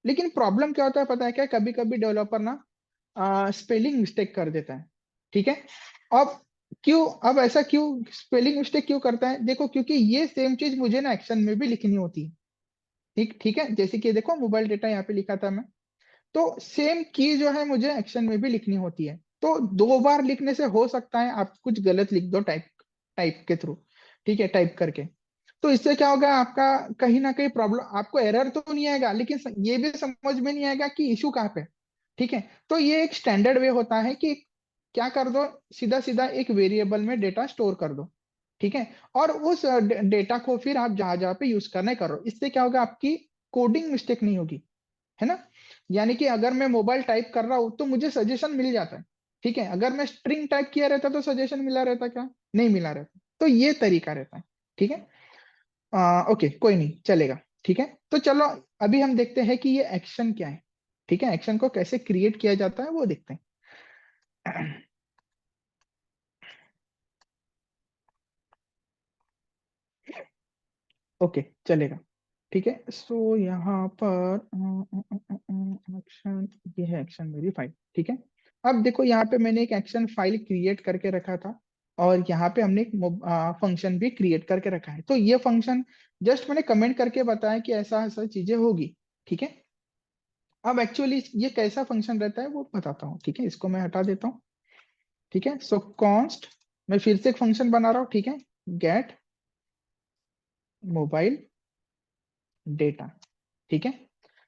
Speaker 1: लेकिन प्रॉब्लम क्या होता है पता है क्या, कभी कभी डेवलपर ना स्पेलिंग मिस्टेक कर देता है। ठीक है। अब क्यों, अब ऐसा क्यों स्पेलिंग मिस्टेक क्यों करता है, देखो क्योंकि ये सेम चीज मुझे ना एक्शन में भी लिखनी होती है। ठीक, ठीक है। जैसे कि देखो मोबाइल डेटा यहाँ पे लिखा था मैं, तो सेम की जो है मुझे एक्शन में भी लिखनी होती है। तो दो बार लिखने से हो सकता है आप कुछ गलत लिख दो टाइप टाइप के थ्रू। ठीक है, टाइप करके। तो इससे क्या होगा, आपका कहीं ना कहीं प्रॉब्लम, आपको एरर तो नहीं आएगा लेकिन ये भी समझ में नहीं आएगा कि इशू कहाँ पे है। ठीक है। तो ये एक स्टैंडर्ड वे होता है कि क्या कर दो, सीधा सीधा एक वेरिएबल में डेटा स्टोर कर दो। ठीक है। और उस डेटा को फिर आप जहां जहां पे यूज करना करो, इससे क्या होगा, आपकी कोडिंग मिस्टेक नहीं होगी, है ना। यानी कि अगर मैं मोबाइल टाइप कर रहा हूं तो मुझे सजेशन मिल जाता है। ठीक है। अगर मैं स्ट्रिंग टाइप किया रहता तो सजेशन मिला रहता क्या, नहीं मिला रहता। तो ये तरीका रहता है। ठीक है। ओके, कोई नहीं चलेगा। ठीक है, तो चलो अभी हम देखते हैं कि ये एक्शन क्या है। ठीक है, एक्शन को कैसे क्रिएट किया जाता है वो देखते हैं। ओके, चलेगा। ठीक है, सो यहाँ पर एक्शन, ये है एक्शन मेरी फाइल। ठीक है, अब देखो यहाँ पे मैंने एक एक्शन फाइल क्रिएट करके रखा था, और यहाँ पे हमने एक फंक्शन भी क्रिएट करके रखा है। तो ये फंक्शन जस्ट मैंने कमेंट करके बताया कि ऐसा ऐसा चीजें होगी। ठीक है, अब एक्चुअली ये कैसा फंक्शन रहता है वो बताता हूँ। ठीक है, इसको मैं हटा देता हूँ। ठीक है, सो कॉन्स्ट, मैं फिर से एक फंक्शन बना रहा हूँ। ठीक है, गेट मोबाइल डेटा। ठीक है,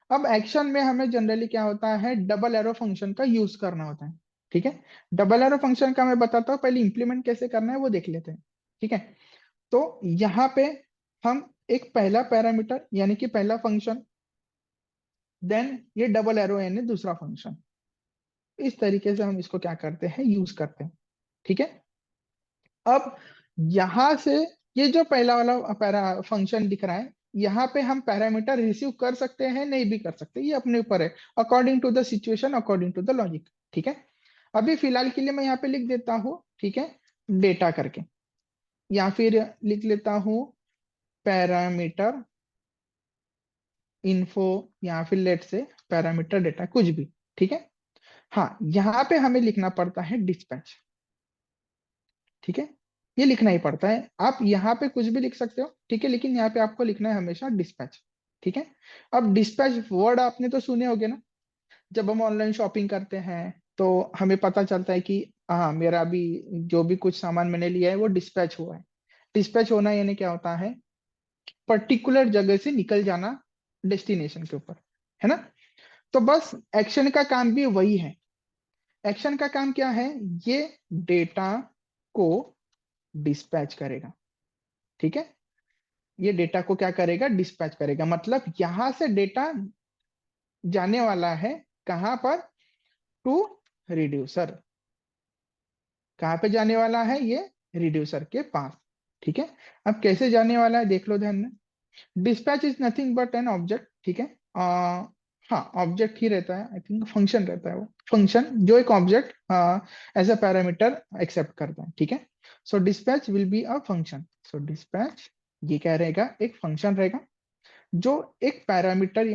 Speaker 1: अब एक्शन में हमें जनरली क्या होता है, डबल एरो फंक्शन का यूज करना होता है। ठीक है, डबल एरो फंक्शन का मैं बताता हूँ, पहले इंप्लीमेंट कैसे करना है वो देख लेते हैं। ठीक है, तो यहाँ पे हम एक पहला पैरामीटर यानी कि पहला फंक्शन, देन ये डबल एरो यानी दूसरा फंक्शन, इस तरीके से हम इसको क्या करते हैं, यूज करते हैं। ठीक है, अब यहां से ये जो पहला वाला पैरा फंक्शन दिख रहा है, यहाँ पे हम पैरामीटर रिसीव कर सकते हैं, नहीं भी कर सकते, ये अपने ऊपर है, according to the situation, according to the logic. ठीक है, अभी फिलहाल के लिए मैं यहाँ पे लिख देता हूँ, ठीक है, डेटा करके, या फिर लिख लेता हूँ पैरामीटर इन्फो, या फिर लेट से पैरामीटर डेटा, कुछ भी। ठीक है, हाँ, यहाँ पे हमें लिखना पड़ता है डिस्पैच। ठीक है, ये लिखना ही पड़ता है, आप यहाँ पे कुछ भी लिख सकते हो। ठीक है, लेकिन यहाँ पे आपको लिखना है हमेशा डिस्पैच। ठीक है, अब डिस्पैच वर्ड आपने तो सुने होंगे ना, जब हम ऑनलाइन शॉपिंग करते हैं तो हमें पता चलता है कि हाँ, मेरा अभी जो भी कुछ सामान मैंने लिया है वो डिस्पैच हुआ है। डिस्पैच होना यानी क्या होता है, पर्टिकुलर जगह से निकल जाना डेस्टिनेशन के ऊपर, है ना। तो बस एक्शन का काम भी वही है। एक्शन का काम क्या है, ये डेटा को डिस्पैच करेगा। ठीक है, ये डेटा को क्या करेगा, डिस्पैच करेगा, मतलब यहां से डेटा जाने वाला है कहां पर, टू रिड्यूसर। कहां पे जाने वाला है ये, रिड्यूसर के पास। ठीक है, अब कैसे जाने वाला है देख लो ध्यान में। Dispatch is nothing but an object. ठीक है, हाँ, ऑब्जेक्ट ही रहता है, आई थिंक फंक्शन रहता है वो, फंक्शन जो एक object as a parameter accept करता है। ठीक है, so dispatch will be a function. So dispatch ये क्या रहेगा, एक फंक्शन रहेगा जो एक पैरामीटर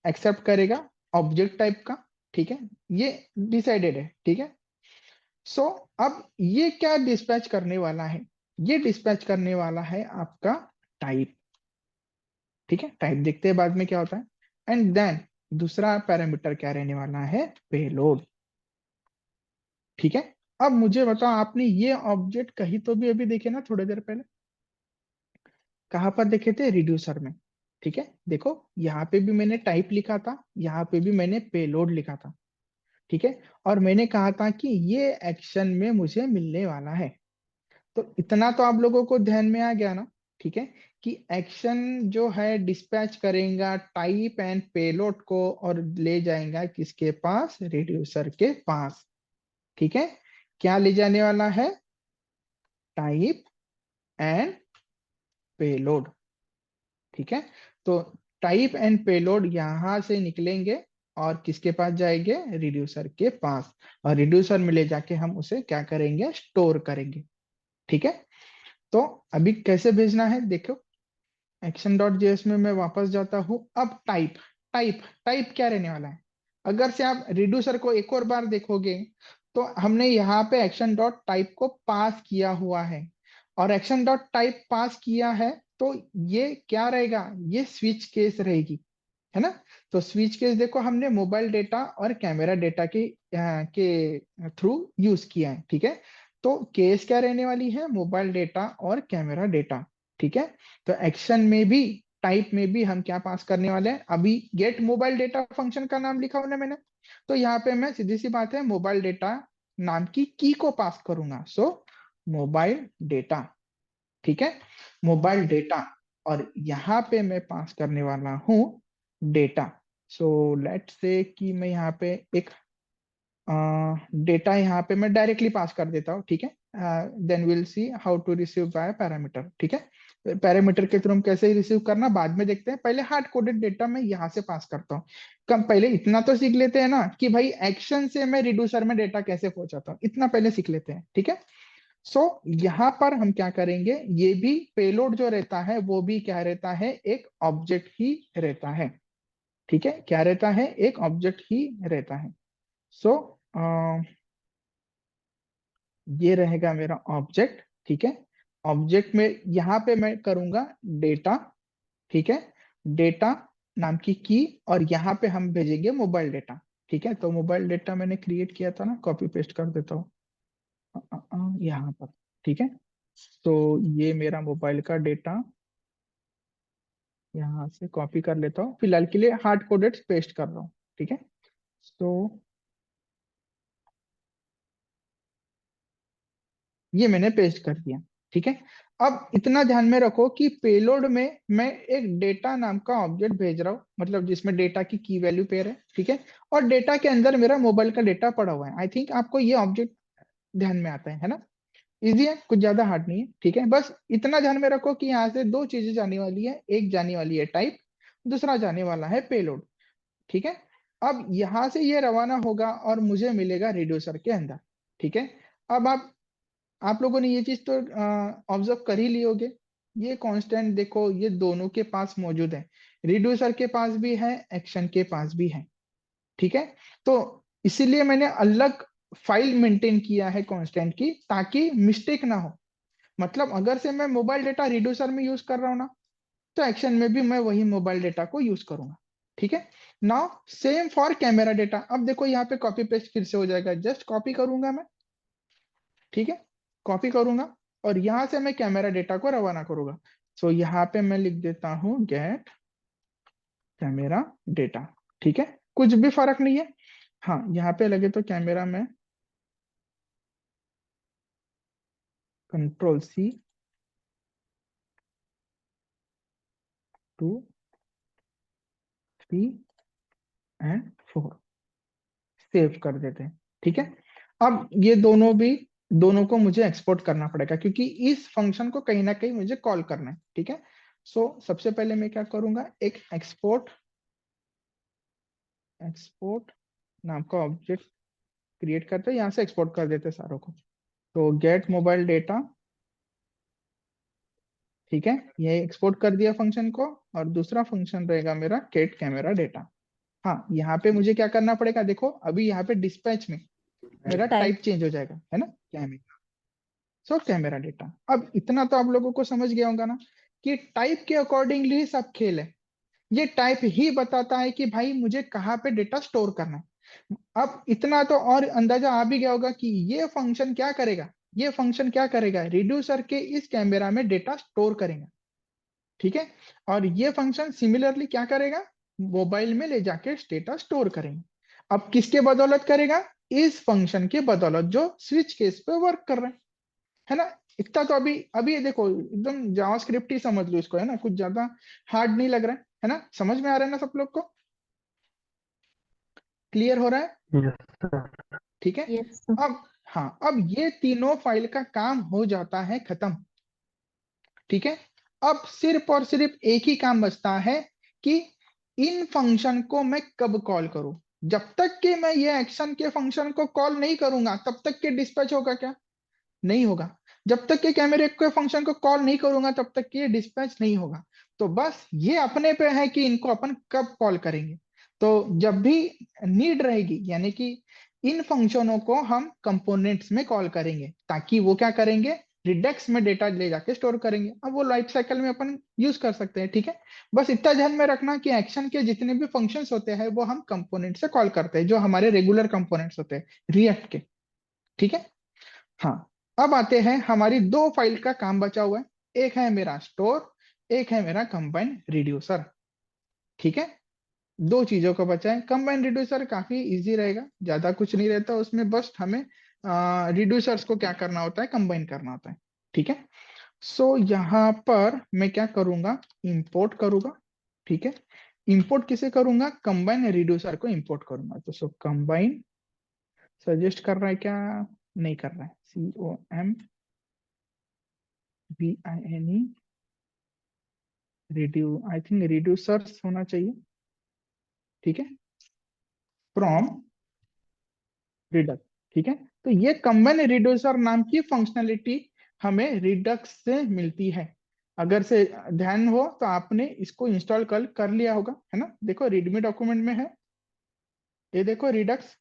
Speaker 1: एक्सेप्ट करेगा, ऑब्जेक्ट टाइप का। ठीक है, ये डिसाइडेड है। ठीक है, सो अब ये क्या डिस्पैच करने वाला है, ये डिस्पैच करने वाला है आपका टाइप। ठीक है, टाइप देखते हैं बाद में क्या होता है। एंड देन दूसरा पैरामीटर क्या रहने वाला है, पेलोड। ठीक है, अब मुझे बताओ, आपने ये ऑब्जेक्ट कहीं तो भी अभी देखे ना थोड़ी देर पहले, कहाँ पर देखे थे, रिड्यूसर में। ठीक है, देखो यहाँ पे भी मैंने टाइप लिखा था, यहाँ पे भी मैंने पेलोड लिखा था। ठीक है, और मैंने कहा था कि ये एक्शन में मुझे मिलने वाला है। तो इतना तो आप लोगों को ध्यान में आ गया ना। ठीक है, कि एक्शन जो है डिस्पैच करेगा टाइप एंड पेलोड को, और ले जाएगा किसके पास, रिड्यूसर के पास। ठीक है, क्या ले जाने वाला है, टाइप एंड पेलोड। ठीक है, तो टाइप एंड पेलोड यहां से निकलेंगे और किसके पास जाएंगे, रिड्यूसर के पास, और रिड्यूसर में ले जाके हम उसे क्या करेंगे, स्टोर करेंगे। ठीक है, तो अभी कैसे भेजना है देखो, एक्शन डॉट जेएस में मैं वापस जाता हूं। अब टाइप, टाइप क्या रहने वाला है, अगर से आप रिड्यूसर को एक और बार देखोगे, तो हमने यहाँ पे एक्शन डॉट टाइप को पास किया हुआ है, और एक्शन डॉट टाइप पास किया है, तो ये क्या रहेगा, ये स्विच केस रहेगी, है ना। तो स्विच केस देखो, हमने मोबाइल डेटा और कैमरा डेटा के थ्रू यूज किया है। ठीक है, तो केस क्या रहने वाली है, मोबाइल डेटा और कैमरा डेटा। ठीक है, तो एक्शन में भी, टाइप में भी हम क्या पास करने वाले हैं, अभी गेट मोबाइल डेटा फंक्शन का नाम लिखा हुआ ना मैंने, तो यहाँ पे मैं सीधी सी बात है मोबाइल डेटा नाम की को पास करूंगा। सो मोबाइल डेटा, ठीक है, मोबाइल डेटा, और यहाँ पे मैं पास करने वाला हूँ डेटा। सो लेट्स से कि मैं यहाँ पे एक डेटा यहाँ पे मैं डायरेक्टली पास कर देता हूँ। ठीक है, then will see how to receive by parameter. ठीक है, पैरामीटर के थ्रू हम कैसे रिसीव करना बाद में देखते हैं, पहले हार्ड कोडेड डेटा मैं यहाँ से पास करता हूँ। कम पहले इतना तो सीख लेते हैं ना कि भाई एक्शन से मैं रिड्यूसर में डेटा कैसे पहुंचाता हूँ, इतना पहले सीख लेते हैं, ठीक है। सो यहाँ पर हम क्या करेंगे, ये भी पेलोड जो रहता है वो भी क्या रहता है, एक ऑब्जेक्ट ही रहता है, ठीक है। क्या रहता है, एक ऑब्जेक्ट ही रहता है। सो ये रहेगा मेरा ऑब्जेक्ट, ठीक है। ऑब्जेक्ट में यहाँ पे मैं करूंगा डेटा, ठीक है। डेटा नाम की और यहाँ पे हम भेजेंगे मोबाइल डेटा, ठीक है। तो मोबाइल डेटा मैंने क्रिएट किया था ना, कॉपी पेस्ट कर देता हूँ यहाँ पर, ठीक है। तो ये मेरा मोबाइल का डेटा यहाँ से कॉपी कर लेता हूँ, फिलहाल के लिए हार्ड कोडेड पेस्ट कर रहा हूँ, ठीक है। तो ये मैंने पेस्ट कर दिया, ठीक है। अब इतना ध्यान में रखो कि पेलोड में मैं एक डेटा नाम का ऑब्जेक्ट भेज रहा हूँ, मतलब जिसमें डेटा की वैल्यू पेयर है, ठीक है। और डेटा के अंदर मेरा मोबाइल का डेटा पड़ा हुआ है। आई थिंक आपको ये ऑब्जेक्ट ध्यान में आता है ना। इजी है, कुछ ज्यादा हार्ड नहीं है, ठीक है। बस इतना ध्यान में रखो कि यहाँ से दो चीजें जाने वाली है, एक जाने वाली है टाइप, दूसरा जाने वाला है पेलोड, ठीक है। अब यहां से ये रवाना होगा और मुझे मिलेगा रिड्यूसर के अंदर, ठीक है। अब आप लोगों ने ये चीज तो ऑब्जर्व कर ही ली होगे, ये कांस्टेंट देखो ये दोनों के पास मौजूद है, रिड्यूसर के पास भी है, एक्शन के पास भी है, ठीक है। तो इसीलिए मैंने अलग फाइल मेंटेन किया है कांस्टेंट की, ताकि मिस्टेक ना हो। मतलब अगर से मैं मोबाइल डेटा रिड्यूसर में यूज कर रहा हूँ ना, तो एक्शन में भी मैं वही मोबाइल डेटा को यूज करूंगा, ठीक है। Now same for camera data. अब देखो यहाँ पे कॉपी पेस्ट फिर से हो जाएगा, जस्ट कॉपी करूंगा मैं, ठीक है। कॉपी करूंगा और यहां से मैं कैमरा डेटा को रवाना करूंगा। सो यहाँ पे मैं लिख देता हूँ गेट कैमरा डेटा, ठीक है। कुछ भी फर्क नहीं है। हाँ यहाँ पे लगे तो कैमरा में Ctrl+C 2 3 एंड 4 सेव कर देते हैं, ठीक है। अब ये दोनों को मुझे एक्सपोर्ट करना पड़ेगा, क्योंकि इस फंक्शन को कहीं ना कहीं मुझे कॉल करना है, ठीक है। सो सबसे पहले मैं क्या करूंगा, एक एक्सपोर्ट नाम का ऑब्जेक्ट क्रिएट करते हैं, यहाँ से एक्सपोर्ट कर देते हैं सारों को। तो गेट मोबाइल डेटा, ठीक है, ये एक्सपोर्ट कर दिया फंक्शन को। और दूसरा फंक्शन रहेगा मेरा गेट कैमरा डेटा। हाँ यहाँ पे मुझे क्या करना पड़ेगा, देखो अभी यहाँ पे डिस्पैच में मेरा
Speaker 2: टाइप।
Speaker 1: टाइप चेंज हो जाएगा, है ना, कैमरा। So camera data. अब इतना तो आप लोगों को समझ गया होगा ना कि टाइप के अकॉर्डिंगली ही सब खेल है। ये टाइप ही बताता है कि भाई मुझे कहाँ पे डेटा स्टोर करना है। अब इतना तो और अंदाजा आ भी गया होगा कि ये फंक्शन क्या करेगा, ये फंक्शन क्या करेगा, रिड्यूसर के इस कैमरा में डेटा स्टोर करेगा, ठीक है। और ये फंक्शन सिमिलरली क्या करेगा, मोबाइल में ले जाके डेटा स्टोर करेंगे। अब किसके बदौलत करेगा, इस फंक्शन के बदौलत जो स्विच केस पे वर्क कर रहे हैं, है ना। इतना तो अभी अभी ये देखो एकदम जावास्क्रिप्ट ही समझ लो इसको, है ना, कुछ ज्यादा हार्ड नहीं लग रहा है ना, समझ में आ रहा है ना सब लोग को, क्लियर हो रहा है,
Speaker 3: Yes, sir.
Speaker 1: ठीक है।
Speaker 2: यस।
Speaker 1: अब हाँ, अब ये तीनों फाइल का काम हो जाता है खत्म, ठीक है। अब सिर्फ और सिर्फ एक ही काम बचता है कि इन फंक्शन को मैं कब कॉल करूं। जब तक कि मैं ये एक्शन के फंक्शन को कॉल नहीं करूंगा तब तक के डिस्पैच होगा क्या, नहीं होगा। जब तक कि कैमरे के फंक्शन को कॉल नहीं करूंगा तब तक कि ये डिस्पैच नहीं होगा। तो बस ये अपने पे है कि इनको अपन कब कॉल करेंगे। तो जब भी नीड रहेगी, यानी कि इन फंक्शनों को हम कंपोनेंट्स में कॉल करेंगे, ताकि वो क्या करेंगे, रिडक्स में डेटा ले जाके स्टोर करेंगे। अब वो लाइफ साइकिल में अपन यूज कर सकते हैं, ठीक है। बस इतना ध्यान में रखना कि एक्शन के जितने भी फंक्शंस होते हैं वो हम कंपोनेंट से कॉल करते हैं, जो हमारे रेगुलर कंपोनेंट्स होते हैं रिएक्ट के, ठीक है। हाँ, अब आते हैं, हमारी दो फाइल का काम बचा हुआ है, एक है मेरा स्टोर, एक है मेरा कंबाइन रिड्यूसर, ठीक है। दो चीजों का बचा है। कंबाइन रिड्यूसर काफी इजी रहेगा, ज्यादा कुछ नहीं रहता उसमें, बस हमें रिड्यूसर्स को क्या करना होता है, कंबाइन करना होता है, ठीक है। सो यहाँ पर मैं क्या करूंगा, इंपोर्ट करूंगा, ठीक है। इंपोर्ट किसे करूंगा, कंबाइन रिड्यूसर को इंपोर्ट करूंगा। तो सो कंबाइन सजेस्ट कर रहा है क्या, नहीं कर रहा है, COMBINE आई थिंक रिड्यूसर्स होना चाहिए, ठीक है, फ्रॉम रिडक्स, ठीक है। तो ये कंबाइन रिड्यूसर नाम की फंक्शनलिटी हमें रिडक्स से मिलती है। अगर से ध्यान हो तो आपने इसको इंस्टॉल कल कर लिया होगा, है ना, देखो रीडमी डॉक्यूमेंट में है, ये देखो रिडक्स,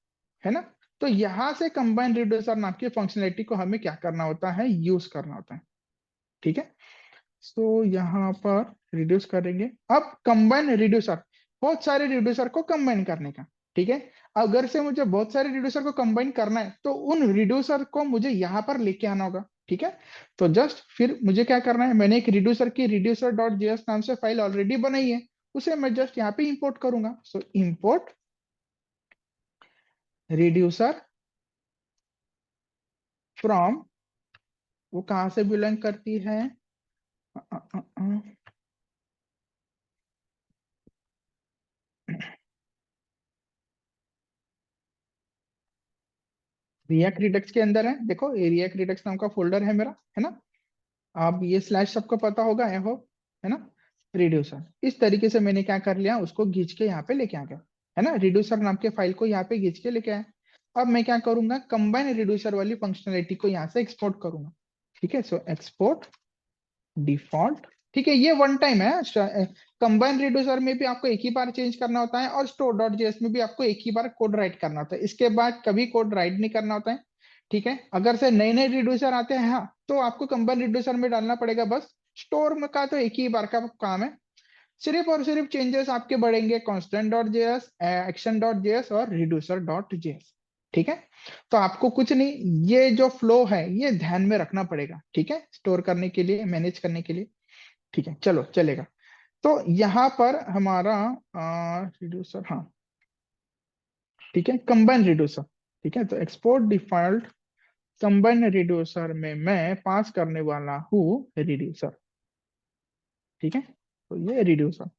Speaker 1: है ना। तो यहां से कंबाइन रिड्यूसर नाम की फंक्शनलिटी को हमें क्या करना होता है, यूज करना होता है, ठीक है। सो यहाँ पर रिड्यूस करेंगे। अब कंबाइन रिड्यूसर, बहुत सारे रिड्यूसर को कंबाइन करने का, ठीक है। अगर से मुझे बहुत सारे रिड्यूसर को कंबाइन करना है तो उन रिड्यूसर को मुझे यहाँ पर लेके आना होगा, ठीक है। तो जस्ट फिर मुझे क्या करना है, मैंने एक रिड्यूसर की रिड्यूसर डॉट जेएस नाम से फाइल ऑलरेडी बनाई है, उसे मैं जस्ट यहाँ पे इंपोर्ट करूंगा। सो इंपोर्ट रिड्यूसर फ्रॉम, वो कहाँ से बिलोंग करती है, रिएक्ट रिडक्स के अंदर है, देखो ये रिएक्ट रिडक्स नाम का फोल्डर है मेरा, है ना। अब ये स्लैश सबको पता होगा, आई होप, है ना। रिड्यूसर, इस तरीके से मैंने क्या कर लिया, उसको खींच के यहाँ पे लेके आ गया, है ना, रिड्यूसर नाम के फाइल को यहाँ पे खींच के लेके आया। अब मैं क्या करूंगा, कंबाइन रिड्यूसर वाली फंक्शनलिटी को यहाँ से एक्सपोर्ट करूंगा, ठीक है। सो एक्सपोर्ट डिफॉल्ट, ठीक है, ये वन टाइम है। कंबाइन रिड्यूसर में भी आपको एक ही बार चेंज करना होता है और स्टोर डॉट जेएस में भी आपको एक ही बार कोड राइट करना होता है, इसके बाद कभी कोड राइट नहीं करना होता है, ठीक है। अगर से नए नए रिड्यूसर आते हैं, हाँ, तो आपको कंबाइन रिड्यूसर में डालना पड़ेगा बस। स्टोर में का तो एक ही बार का काम है, सिर्फ और सिर्फ चेंजेस आपके बढ़ेंगे constant dot JS, action dot JS और रिड्यूसर डॉट जेएस, ठीक है। तो आपको कुछ नहीं, ये जो फ्लो है ये ध्यान में रखना पड़ेगा, ठीक है, स्टोर करने के लिए, मैनेज करने के लिए, ठीक है, चलो चलेगा। तो यहाँ पर हमारा रिड्यूसर, हाँ, ठीक है, कंबाइन रिड्यूसर, ठीक है। तो एक्सपोर्ट डिफॉल्ट कंबाइन रिड्यूसर में मैं पास करने वाला हूँ रिड्यूसर, ठीक है। तो ये रिड्यूसर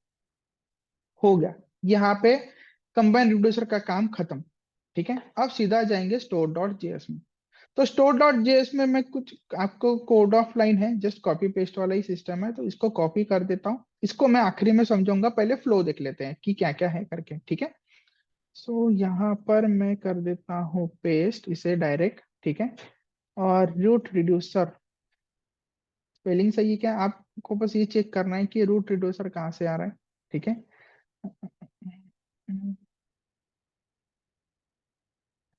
Speaker 1: हो गया, यहाँ पे कंबाइन रिड्यूसर का काम खत्म, ठीक है। अब सीधा जाएंगे स्टोर डॉट जेएस में। तो स्टोर डॉट जेएस में मैं कुछ आपको कोड ऑफ लाइन है, जस्ट कॉपी पेस्ट वाला ही सिस्टम है, तो इसको कॉपी कर देता हूँ, इसको मैं आखिरी में समझाऊंगा, पहले फ्लो देख लेते हैं कि क्या क्या है करके, ठीक है। सो यहाँ पर मैं कर देता हूँ पेस्ट इसे डायरेक्ट, ठीक है। और रूट रिड्यूसर, स्पेलिंग सही है क्या, आपको बस ये चेक करना है कि रूट रिड्यूसर कहाँ से आ रहा है, ठीक है।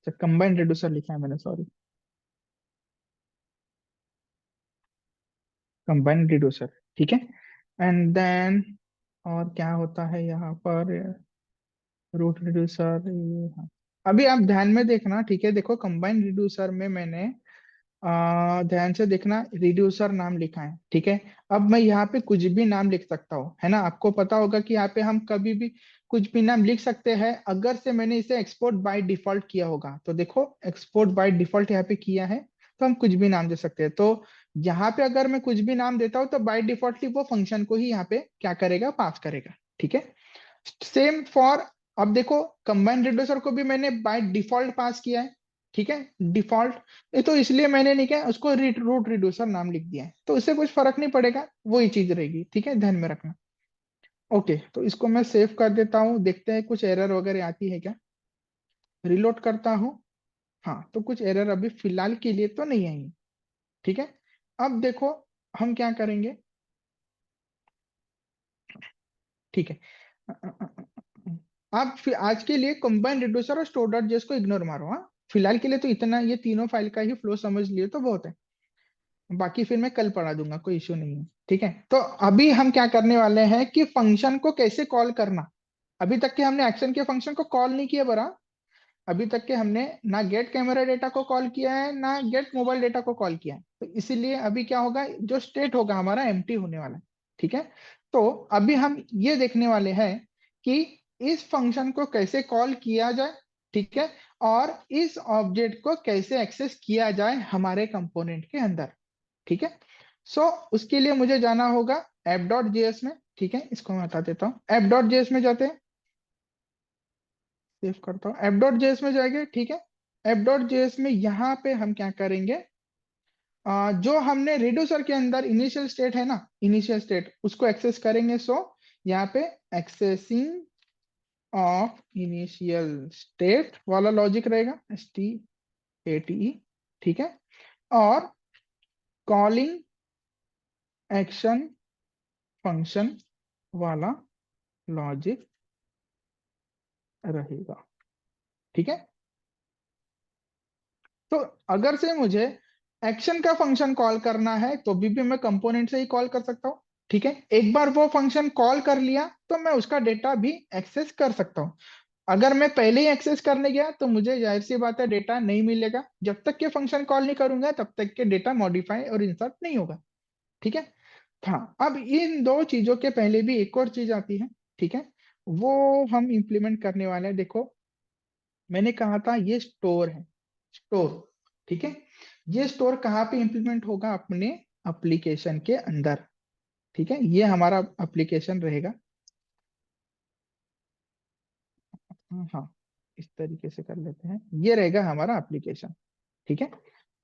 Speaker 1: अच्छा, कंबाइंड रिड्यूसर लिखा है मैंने, सॉरी, कंबाइंड रिड्यूसर, ठीक है। एंड देन और क्या होता है यहाँ पर, रूट रिड्यूसर, हाँ। अभी आप ध्यान में देखना, ठीक है, देखो कंबाइंड रिड्यूसर में मैंने ध्यान से देखना, रिड्यूसर नाम लिखा है, ठीक है। अब मैं यहाँ पे कुछ भी नाम लिख सकता हूँ, है ना, आपको पता होगा कि यहाँ पे हम कभी भी कुछ भी नाम लिख सकते हैं, अगर से मैंने इसे एक्सपोर्ट बाय डिफॉल्ट किया होगा, तो देखो एक्सपोर्ट बाय डिफॉल्ट यहाँ पे किया है, तो हम कुछ भी नाम दे सकते हैं। तो यहाँ पे अगर मैं कुछ भी नाम देता हूँ तो बाय डिफॉल्टली वो फंक्शन को ही यहाँ पे क्या करेगा, पास करेगा, ठीक है। सेम फॉर, अब देखो कंबाइंड रिड्यूसर को भी मैंने बाय डिफॉल्ट पास किया है, ठीक है, डिफॉल्ट, ये तो इसलिए मैंने नहीं किया, उसको रूट रिड्यूसर नाम लिख दिया है, तो इससे कुछ फर्क नहीं पड़ेगा, वही चीज रहेगी, ठीक है, ध्यान में रखना। ओके, तो इसको मैं सेव कर देता हूँ, देखते हैं कुछ एरर वगैरह आती है क्या, रिलोड करता हूँ। हाँ, तो कुछ एरर अभी फिलहाल के लिए तो नहीं आई, ठीक है। अब देखो हम क्या करेंगे, ठीक है। आप फिर आज के लिए कंबाइन रिड्यूसर और स्टोर डॉट जेएस को इग्नोर मारो, हाँ, फिलहाल के लिए तो इतना, ये तीनों फाइल का ही फ्लो समझ लिए तो बहुत है, बाकी फिर मैं कल पढ़ा दूंगा, कोई इश्यू नहीं है, ठीक है। तो अभी हम क्या करने वाले हैं कि फंक्शन को कैसे कॉल करना, अभी तक के हमने एक्शन के फंक्शन को कॉल नहीं किया बरा, अभी तक के हमने ना गेट कैमरा डेटा को कॉल किया है ना गेट मोबाइल डेटा को कॉल किया है, तो इसीलिए अभी क्या होगा, जो स्टेट होगा हमारा एम्प्टी होने वाला है, ठीक है। तो अभी हम ये देखने वाले हैं कि इस फंक्शन को कैसे कॉल किया जाए, ठीक है, और इस ऑब्जेक्ट को कैसे एक्सेस किया जाए हमारे कंपोनेंट के अंदर, ठीक है। सो उसके लिए मुझे जाना होगा एप डॉट जेएस में, ठीक है, इसको मैं हटा देता हूँ, एप डॉट जेएस में जाते हैं, सेव करता हूँ, एप डॉट जेएस में जाएंगे, ठीक है। एप डॉट जेएस में यहाँ पे हम क्या करेंगे, जो हमने रिड्यूसर के अंदर इनिशियल स्टेट है ना, इनिशियल स्टेट उसको एक्सेस करेंगे। सो यहाँ पे एक्सेसिंग ऑफ इनिशियल स्टेट वाला लॉजिक रहेगा, STATE, ठीक है। और कॉलिंग एक्शन फंक्शन वाला लॉजिक रहेगा, ठीक है। तो अगर से मुझे एक्शन का फंक्शन कॉल करना है तो भी मैं कंपोनेंट से ही कॉल कर सकता हूँ, ठीक है। एक बार वो फंक्शन कॉल कर लिया तो मैं उसका डेटा भी एक्सेस कर सकता हूँ। अगर मैं पहले ही एक्सेस करने गया तो मुझे जाहिर सी बात है डेटा नहीं मिलेगा। जब तक के फंक्शन कॉल नहीं करूंगा तब तक के डेटा मॉडिफाई और इंसर्ट नहीं होगा, ठीक है। हाँ, अब इन दो चीजों के पहले भी एक और चीज आती है, ठीक है। वो हम इंप्लीमेंट करने वाले हैं। देखो, मैंने कहा था ये स्टोर है, स्टोर, ठीक है। ये स्टोर कहाँ पे इंप्लीमेंट होगा? अपने एप्लीकेशन के अंदर, ठीक है। ये हमारा एप्लीकेशन रहेगा। हाँ, इस तरीके से कर लेते हैं, ये रहेगा हमारा एप्लीकेशन, ठीक है।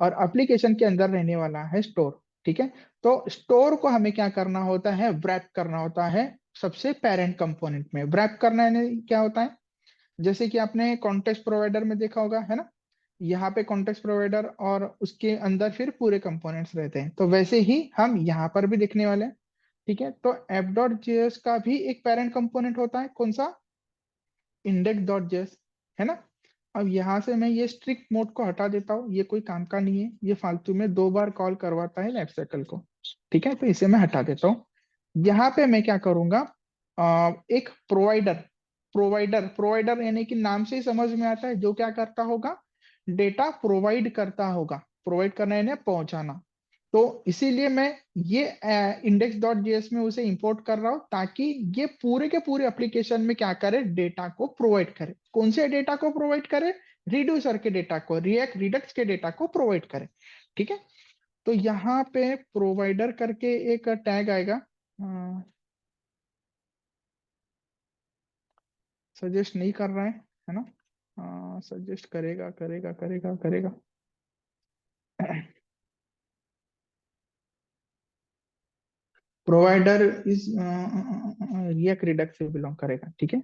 Speaker 1: और एप्लीकेशन के अंदर रहने वाला है स्टोर, ठीक है। तो स्टोर को हमें क्या करना होता है? व्रैप करना होता है सबसे पेरेंट कंपोनेंट में। व्रैप करना यानी क्या होता है? जैसे कि आपने कॉन्टेक्स्ट प्रोवाइडर में देखा होगा, है ना। यहाँ पे कॉन्टेक्स्ट प्रोवाइडर और उसके अंदर फिर पूरे कंपोनेंट्स रहते हैं, तो वैसे ही हम यहाँ पर भी देखने वाले हैं, ठीक है। तो app.js का भी एक पेरेंट कंपोनेंट होता है, कौन सा? index.js, है ना। अब यहाँ से मैं ये स्ट्रिक्ट मोड को हटा देता हूँ, ये कोई काम का नहीं है, ये फालतू में 2 बार कॉल करवाता है लाइफ साइकिल को, ठीक है। तो इसे मैं हटा देता हूँ। यहाँ पे मैं क्या करूंगा? एक प्रोवाइडर, प्रोवाइडर प्रोवाइडर यानी कि नाम से ही समझ में आता है जो क्या करता होगा, डेटा प्रोवाइड करता होगा। प्रोवाइड करना यानी पहुंचाना। तो इसीलिए मैं ये index.js में उसे इंपोर्ट कर रहा हूं, ताकि ये पूरे के पूरे एप्लीकेशन में क्या करे? डेटा को प्रोवाइड करे। कौन से डेटा को प्रोवाइड करे? रिड्यूसर के डेटा को, रिएक्ट रिडक्स के डेटा को प्रोवाइड करे, ठीक है। तो यहाँ पे प्रोवाइडर करके एक टैग आएगा, सजेस्ट नहीं कर रहा है ना। सजेस्ट करेगा करेगा करेगा करेगा। प्रोवाइडर इज रिएक्ट रिडक्स से बिलोंग करेगा, ठीक है।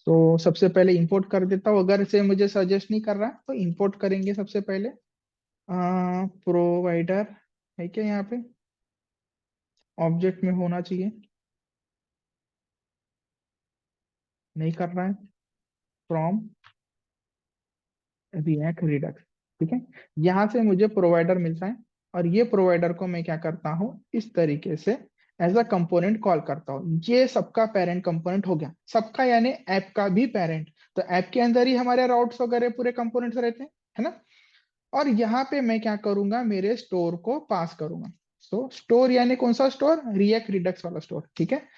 Speaker 1: तो सबसे पहले इंपोर्ट कर देता हूँ। अगर से मुझे सजेस्ट नहीं कर रहा है तो इंपोर्ट करेंगे सबसे पहले। प्रोवाइडर है क्या यहाँ पे? ऑब्जेक्ट में होना चाहिए, नहीं कर रहा है। फ्रॉम रिएक्ट रिडक्स, ठीक है। यहाँ से मुझे प्रोवाइडर मिलता है, और ये प्रोवाइडर को मैं क्या करता हूँ? इस तरीके से एज अ कंपोनेंट कॉल करता हूँ। ये सबका पेरेंट कंपोनेंट हो गया, सबका यानी ऐप का भी पेरेंट। तो ऐप के अंदर ही हमारे राउट्स वगैरह पूरे कंपोनेंट्स रहते हैं, है ना। और यहाँ पे मैं क्या करूंगा? मेरे स्टोर को पास करूंगा। सो स्टोर यानी कौन सा स्टोर? रिएक्ट रिडक्स वाला स्टोर, ठीक है।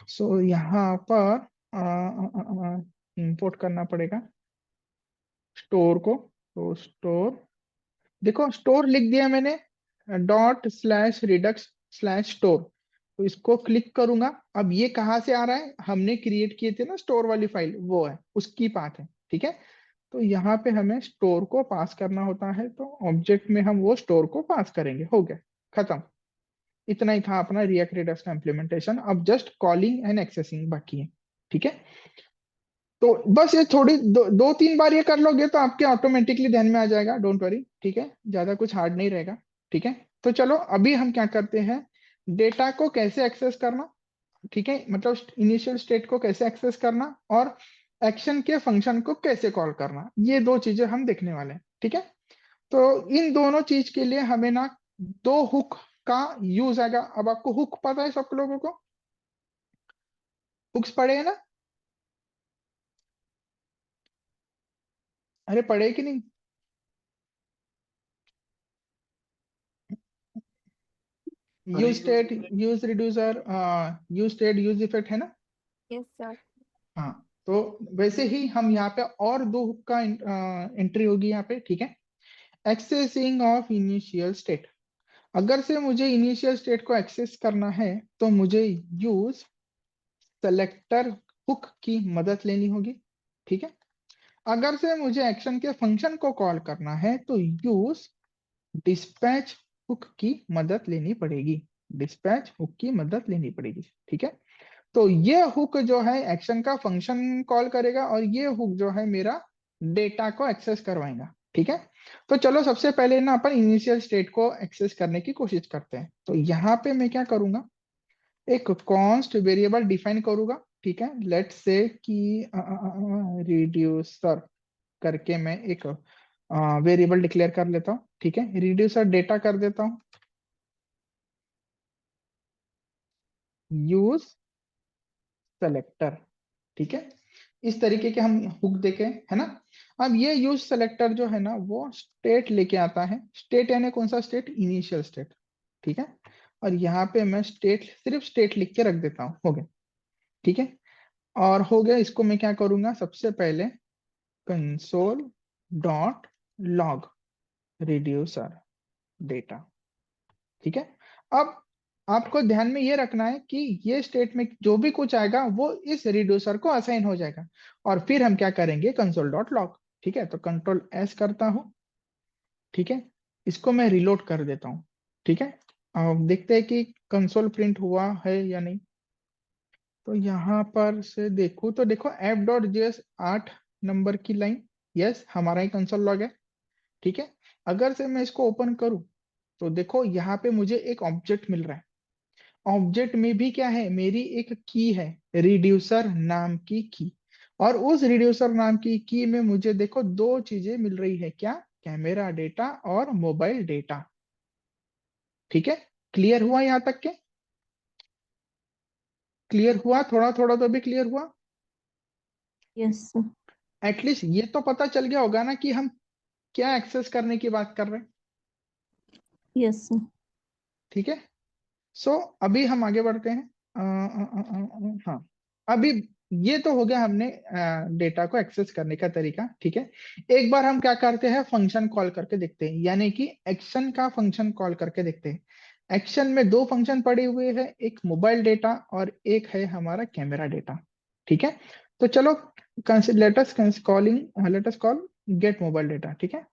Speaker 1: सो यहाँ पर इंपोर्ट करना पड़ेगा स्टोर को। तो स्टोर, देखो स्टोर लिख दिया मैंने, ./redux/store। तो इसको क्लिक करूंगा। अब ये कहाँ से आ रहा है? हमने क्रिएट किए थे ना स्टोर वाली फाइल, वो है, उसकी पाथ है, ठीक है। तो यहाँ पे हमें स्टोर को पास करना होता है, तो ऑब्जेक्ट में हम वो स्टोर को पास करेंगे। हो गया, खत्म। इतना ही था अपना रिएक्ट रेडक्स का इम्प्लीमेंटेशन। अब जस्ट कॉलिंग एंड एक्सेसिंग बाकी है, ठीक है। तो बस ये थोड़ी 2-3 बार ये कर लोगे तो आपके ऑटोमेटिकली ध्यान में आ जाएगा, डोंट वरी, ठीक है। ज्यादा कुछ हार्ड नहीं रहेगा, ठीक है। तो चलो अभी हम क्या करते हैं? डेटा को कैसे एक्सेस करना, ठीक है, मतलब इनिशियल स्टेट को कैसे एक्सेस करना, और एक्शन के फंक्शन को कैसे कॉल करना, ये दो चीजें हम देखने वाले हैं, ठीक है। तो इन दोनों चीज के लिए हमें ना 2 हुक का यूज आएगा। अब आपको हुक पता है सब लोगों को? हुक्स पढ़े हैं ना? अरे पढ़े कि नहीं? Use state, use reducer, use state, use effect, है ना।
Speaker 2: Yes, sir.
Speaker 1: हाँ, तो वैसे ही हम यहाँ पे और 2 हुक का एंट्री होगी यहाँ पे, ठीक है। Accessing of initial state. अगर से मुझे इनिशियल स्टेट को एक्सेस करना है तो मुझे यूज सेलेक्टर हुक की मदद लेनी होगी, ठीक है। अगर से मुझे एक्शन के फंक्शन को कॉल करना है तो यूज डिस्पैच हुक की मदद लेनी पड़ेगी, डिस्पैच हुक की मदद लेनी पड़ेगी। ठीक है, तो ये हुक जो है एक्शन का फंक्शन कॉल करेगा और ये हुक जो है मेरा डेटा को एक्सेस करवाएगा। ठीक है, तो चलो सबसे पहले ना अपन इनिशियल स्टेट को एक्सेस करने की कोशिश करते हैं। तो यहाँ पे मैं क्या करूंगा, एक कॉन्स्ट वेरिएबल डिफाइन करूंगा। ठीक है, लेट्स से कि रिड्यूसर करके मैं एक वेरिएबल डिक्लेयर कर लेता हूँ। ठीक है, रिड्यूसर डेटा कर देता हूँ, यूज सेलेक्टर। ठीक है, इस तरीके के हम हुक देखे है ना। अब ये यूज सेलेक्टर जो है ना वो स्टेट लेके आता है। स्टेट यानी कौन सा स्टेट, इनिशियल स्टेट। ठीक है, और यहाँ पे मैं स्टेट सिर्फ स्टेट लिख के रख देता हूँ, हो गया। ठीक है, और हो गया, इसको मैं क्या करूंगा, सबसे पहले console dot log reducer data. ठीक है, अब आपको ध्यान में ये रखना है कि ये स्टेट में जो भी कुछ आएगा वो इस रिड्यूसर को असाइन हो जाएगा। और फिर हम क्या करेंगे, कंसोल डॉट लॉग। ठीक है, तो कंट्रोल एस करता हूं। ठीक है, इसको मैं रिलोड कर देता हूँ। ठीक है, अब देखते हैं कि कंसोल प्रिंट हुआ है या नहीं। तो यहाँ पर से देखो तो देखो एफ डॉट जेएस 8 नंबर की लाइन, यस हमारा ही कंसोल लॉग है। ठीक है, अगर से मैं इसको ओपन करूं तो देखो यहाँ पे मुझे एक ऑब्जेक्ट मिल रहा है। ऑब्जेक्ट में भी क्या है, मेरी एक की है, रिड्यूसर नाम की की। और उस रिड्यूसर नाम की में मुझे देखो दो चीजें मिल रही है, क्या, कैमरा डेटा और मोबाइल डेटा। ठीक है, क्लियर हुआ यहाँ तक के, क्लियर हुआ, थोड़ा थोड़ा तो भी क्लियर हुआ।
Speaker 2: Yes, sir.
Speaker 1: एटलीस्ट ये तो पता चल गया होगा ना कि हम क्या एक्सेस करने की बात कर रहे हैं।
Speaker 2: Yes, sir.
Speaker 1: ठीक है, सो अभी हम आगे बढ़ते हैं। हाँ, अभी ये तो हो गया हमने डेटा को एक्सेस करने का तरीका। ठीक है, एक बार हम क्या करते हैं, फंक्शन कॉल करके देखते हैं, यानी कि एक्शन का फंक्शन कॉल करके देखते हैं। एक्शन में दो फंक्शन पड़े हुए हैं, एक मोबाइल डेटा और एक है हमारा कैमरा डेटा। ठीक है, तो चलो let us call gate mobile data. ठीक है,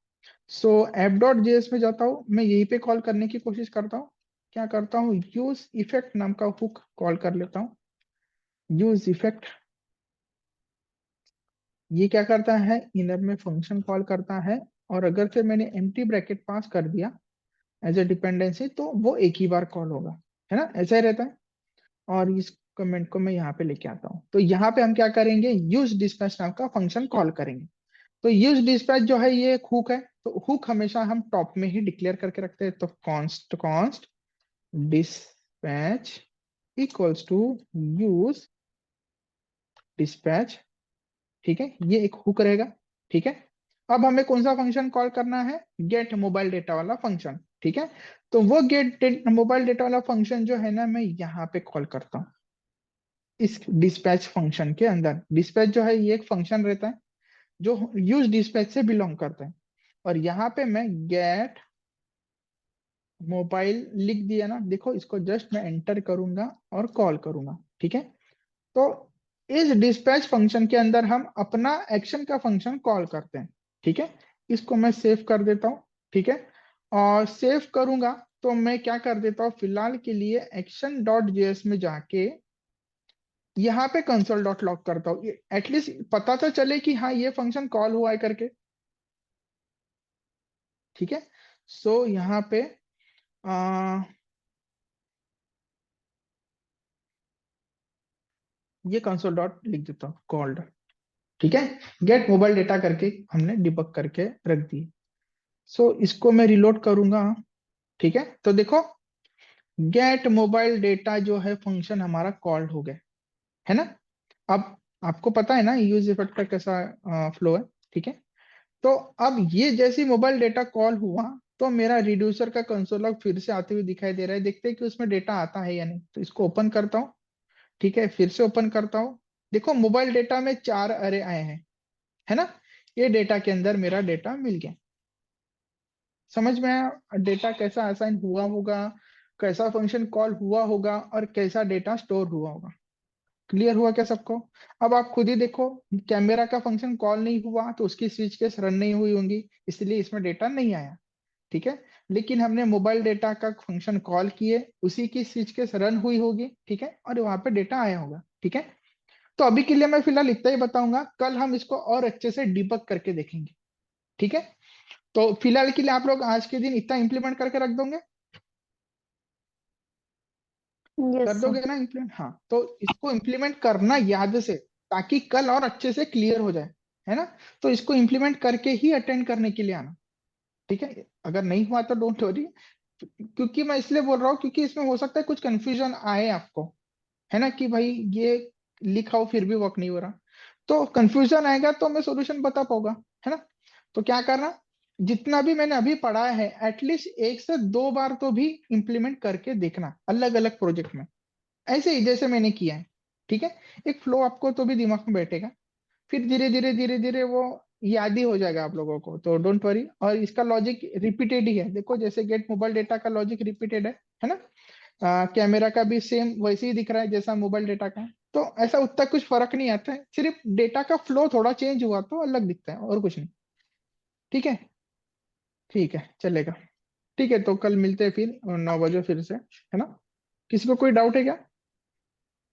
Speaker 1: सो एप डॉट जेएस में जाता हूँ, मैं यहीं पे कॉल करने की कोशिश करता हूँ। क्या करता हूँ, यूज इफेक्ट नाम का हुक कॉल कर लेता हूँ। यूज इफेक्ट, ये क्या करता है, इनर में फंक्शन कॉल करता है। और अगर फिर मैंने एम्प्टी ब्रैकेट पास कर दिया एज ए डिपेंडेंसी तो वो एक ही बार कॉल होगा, है ना, ऐसा ही रहता है। और इस कमेंट को मैं यहाँ पे लेके आता हूँ, तो यहाँ पे हम क्या करेंगे, यूज डिस्पैच नाम का फंक्शन कॉल करेंगे। तो यूज डिस्पैच जो है ये एक हुक है, तो हुक हमेशा हम टॉप में ही डिक्लेयर करके रखते हैं। तो const const dispatch equals to use dispatch. ठीक है, ये एक हुक रहेगा। ठीक है, अब हमें कौन सा फंक्शन कॉल करना है, गेट मोबाइल डेटा वाला फंक्शन। ठीक है, तो वो गेट मोबाइल डेटा वाला फंक्शन जो है ना, मैं यहाँ पे कॉल करता हूँ इस डिस्पैच फंक्शन के अंदर। डिस्पैच जो है ये एक फंक्शन रहता है जो यूज डिस्पैच से बिलोंग करता है। और यहाँ पे मैं गेट मोबाइल लिख दिया ना, देखो इसको जस्ट मैं एंटर करूंगा और कॉल करूंगा। ठीक है, तो इस डिस्पैच फंक्शन के अंदर हम अपना एक्शन का फंक्शन कॉल करते हैं। ठीक है, इसको मैं सेव कर देता हूँ। ठीक है, और सेव करूंगा तो मैं क्या कर देता हूँ, फिलहाल के लिए एक्शन डॉट जेएस में जाके यहाँ पे कंसोल डॉट लॉग करता हूँ, एटलीस्ट पता तो चले कि हाँ ये फंक्शन कॉल हुआ है करके। ठीक है, सो यहाँ पे आ, ये कंसोल डॉट लिख देता हूँ कॉल्ड। ठीक है, गेट मोबाइल डेटा करके हमने डिबग करके रख दी। सो इसको मैं रिलोड करूंगा। ठीक है, तो देखो गेट मोबाइल डेटा जो है फंक्शन हमारा कॉल्ड हो गया, है ना। अब आपको पता है ना यूज इफेक्ट का कैसा फ्लो है। ठीक है, तो अब ये जैसी मोबाइल डेटा कॉल हुआ तो मेरा रिड्यूसर का कंसोल लॉग फिर से आते हुए दिखाई दे रहा है। देखते हैं कि उसमें डेटा आता है या नहीं, तो इसको ओपन करता हूँ। ठीक है, फिर से ओपन करता हूँ। देखो मोबाइल डेटा में 4 अरे आए हैं, है ना। ये डेटा के अंदर मेरा डेटा मिल गया। समझ में आया डेटा कैसा असाइन हुआ होगा, कैसा फंक्शन कॉल हुआ होगा और कैसा डेटा स्टोर हुआ होगा। क्लियर हुआ क्या सबको। अब आप खुद ही देखो, कैमरा का फंक्शन कॉल नहीं हुआ तो उसकी स्विच केस रन नहीं हुई होंगी, इसलिए इसमें डेटा नहीं आया। ठीक है। लेकिन हमने मोबाइल डेटा का फंक्शन कॉल किए, उसी की स्विच केस रन हुई होगी, ठीक है, और वहां पे डेटा आया होगा, ठीक है। तो अभी के लिए मैं फिलहाल इतना ही बताऊंगा, कल हम इसको और अच्छे से डिबग करके देखेंगे, ठीक है। तो फिलहाल के लिए आप लोग आज के दिन इतना इंप्लीमेंट करके रख दोगे, कर
Speaker 2: यस सर।
Speaker 1: दोगे ना इम्प्लीमेंट? हाँ, तो इसको इम्प्लीमेंट करना याद से, ताकि कल और अच्छे से क्लियर हो जाए, है ना। तो इसको इम्प्लीमेंट करके ही अटेंड करने के लिए आना, ठीक है। अगर नहीं हुआ तो डोंट वरी, क्योंकि मैं इसलिए बोल रहा हूँ क्योंकि इसमें हो सकता है कुछ कंफ्यूजन आए आपको, है ना, कि भाई ये लिखा हो फिर भी वर्क नहीं हो रहा। तो कंफ्यूजन आएगा तो मैं सॉल्यूशन बता पाऊंगा, है ना। तो क्या करना, जितना भी मैंने अभी पढ़ा है एटलीस्ट 1 से 2 बार तो भी इंप्लीमेंट करके देखना अलग अलग प्रोजेक्ट में, ऐसे ही जैसे मैंने किया है, ठीक है। एक फ्लो आपको तो भी दिमाग में बैठेगा, फिर धीरे धीरे वो याद ही हो जाएगा आप लोगों को, तो डोंट वरी। और इसका लॉजिक रिपीटेड ही है, देखो जैसे गेट मोबाइल डेटा का लॉजिक रिपीटेड है ना। कैमरा का भी सेम वैसे ही दिख रहा है जैसा मोबाइल डेटा का है। तो ऐसा उतना कुछ फर्क नहीं आता है, सिर्फ डेटा का फ्लो थोड़ा चेंज हुआ तो अलग दिखता है, और कुछ नहीं, ठीक है। ठीक है, चलेगा। ठीक है, तो कल मिलते हैं फिर 9 बजे फिर से, है ना। किसी को कोई डाउट है क्या?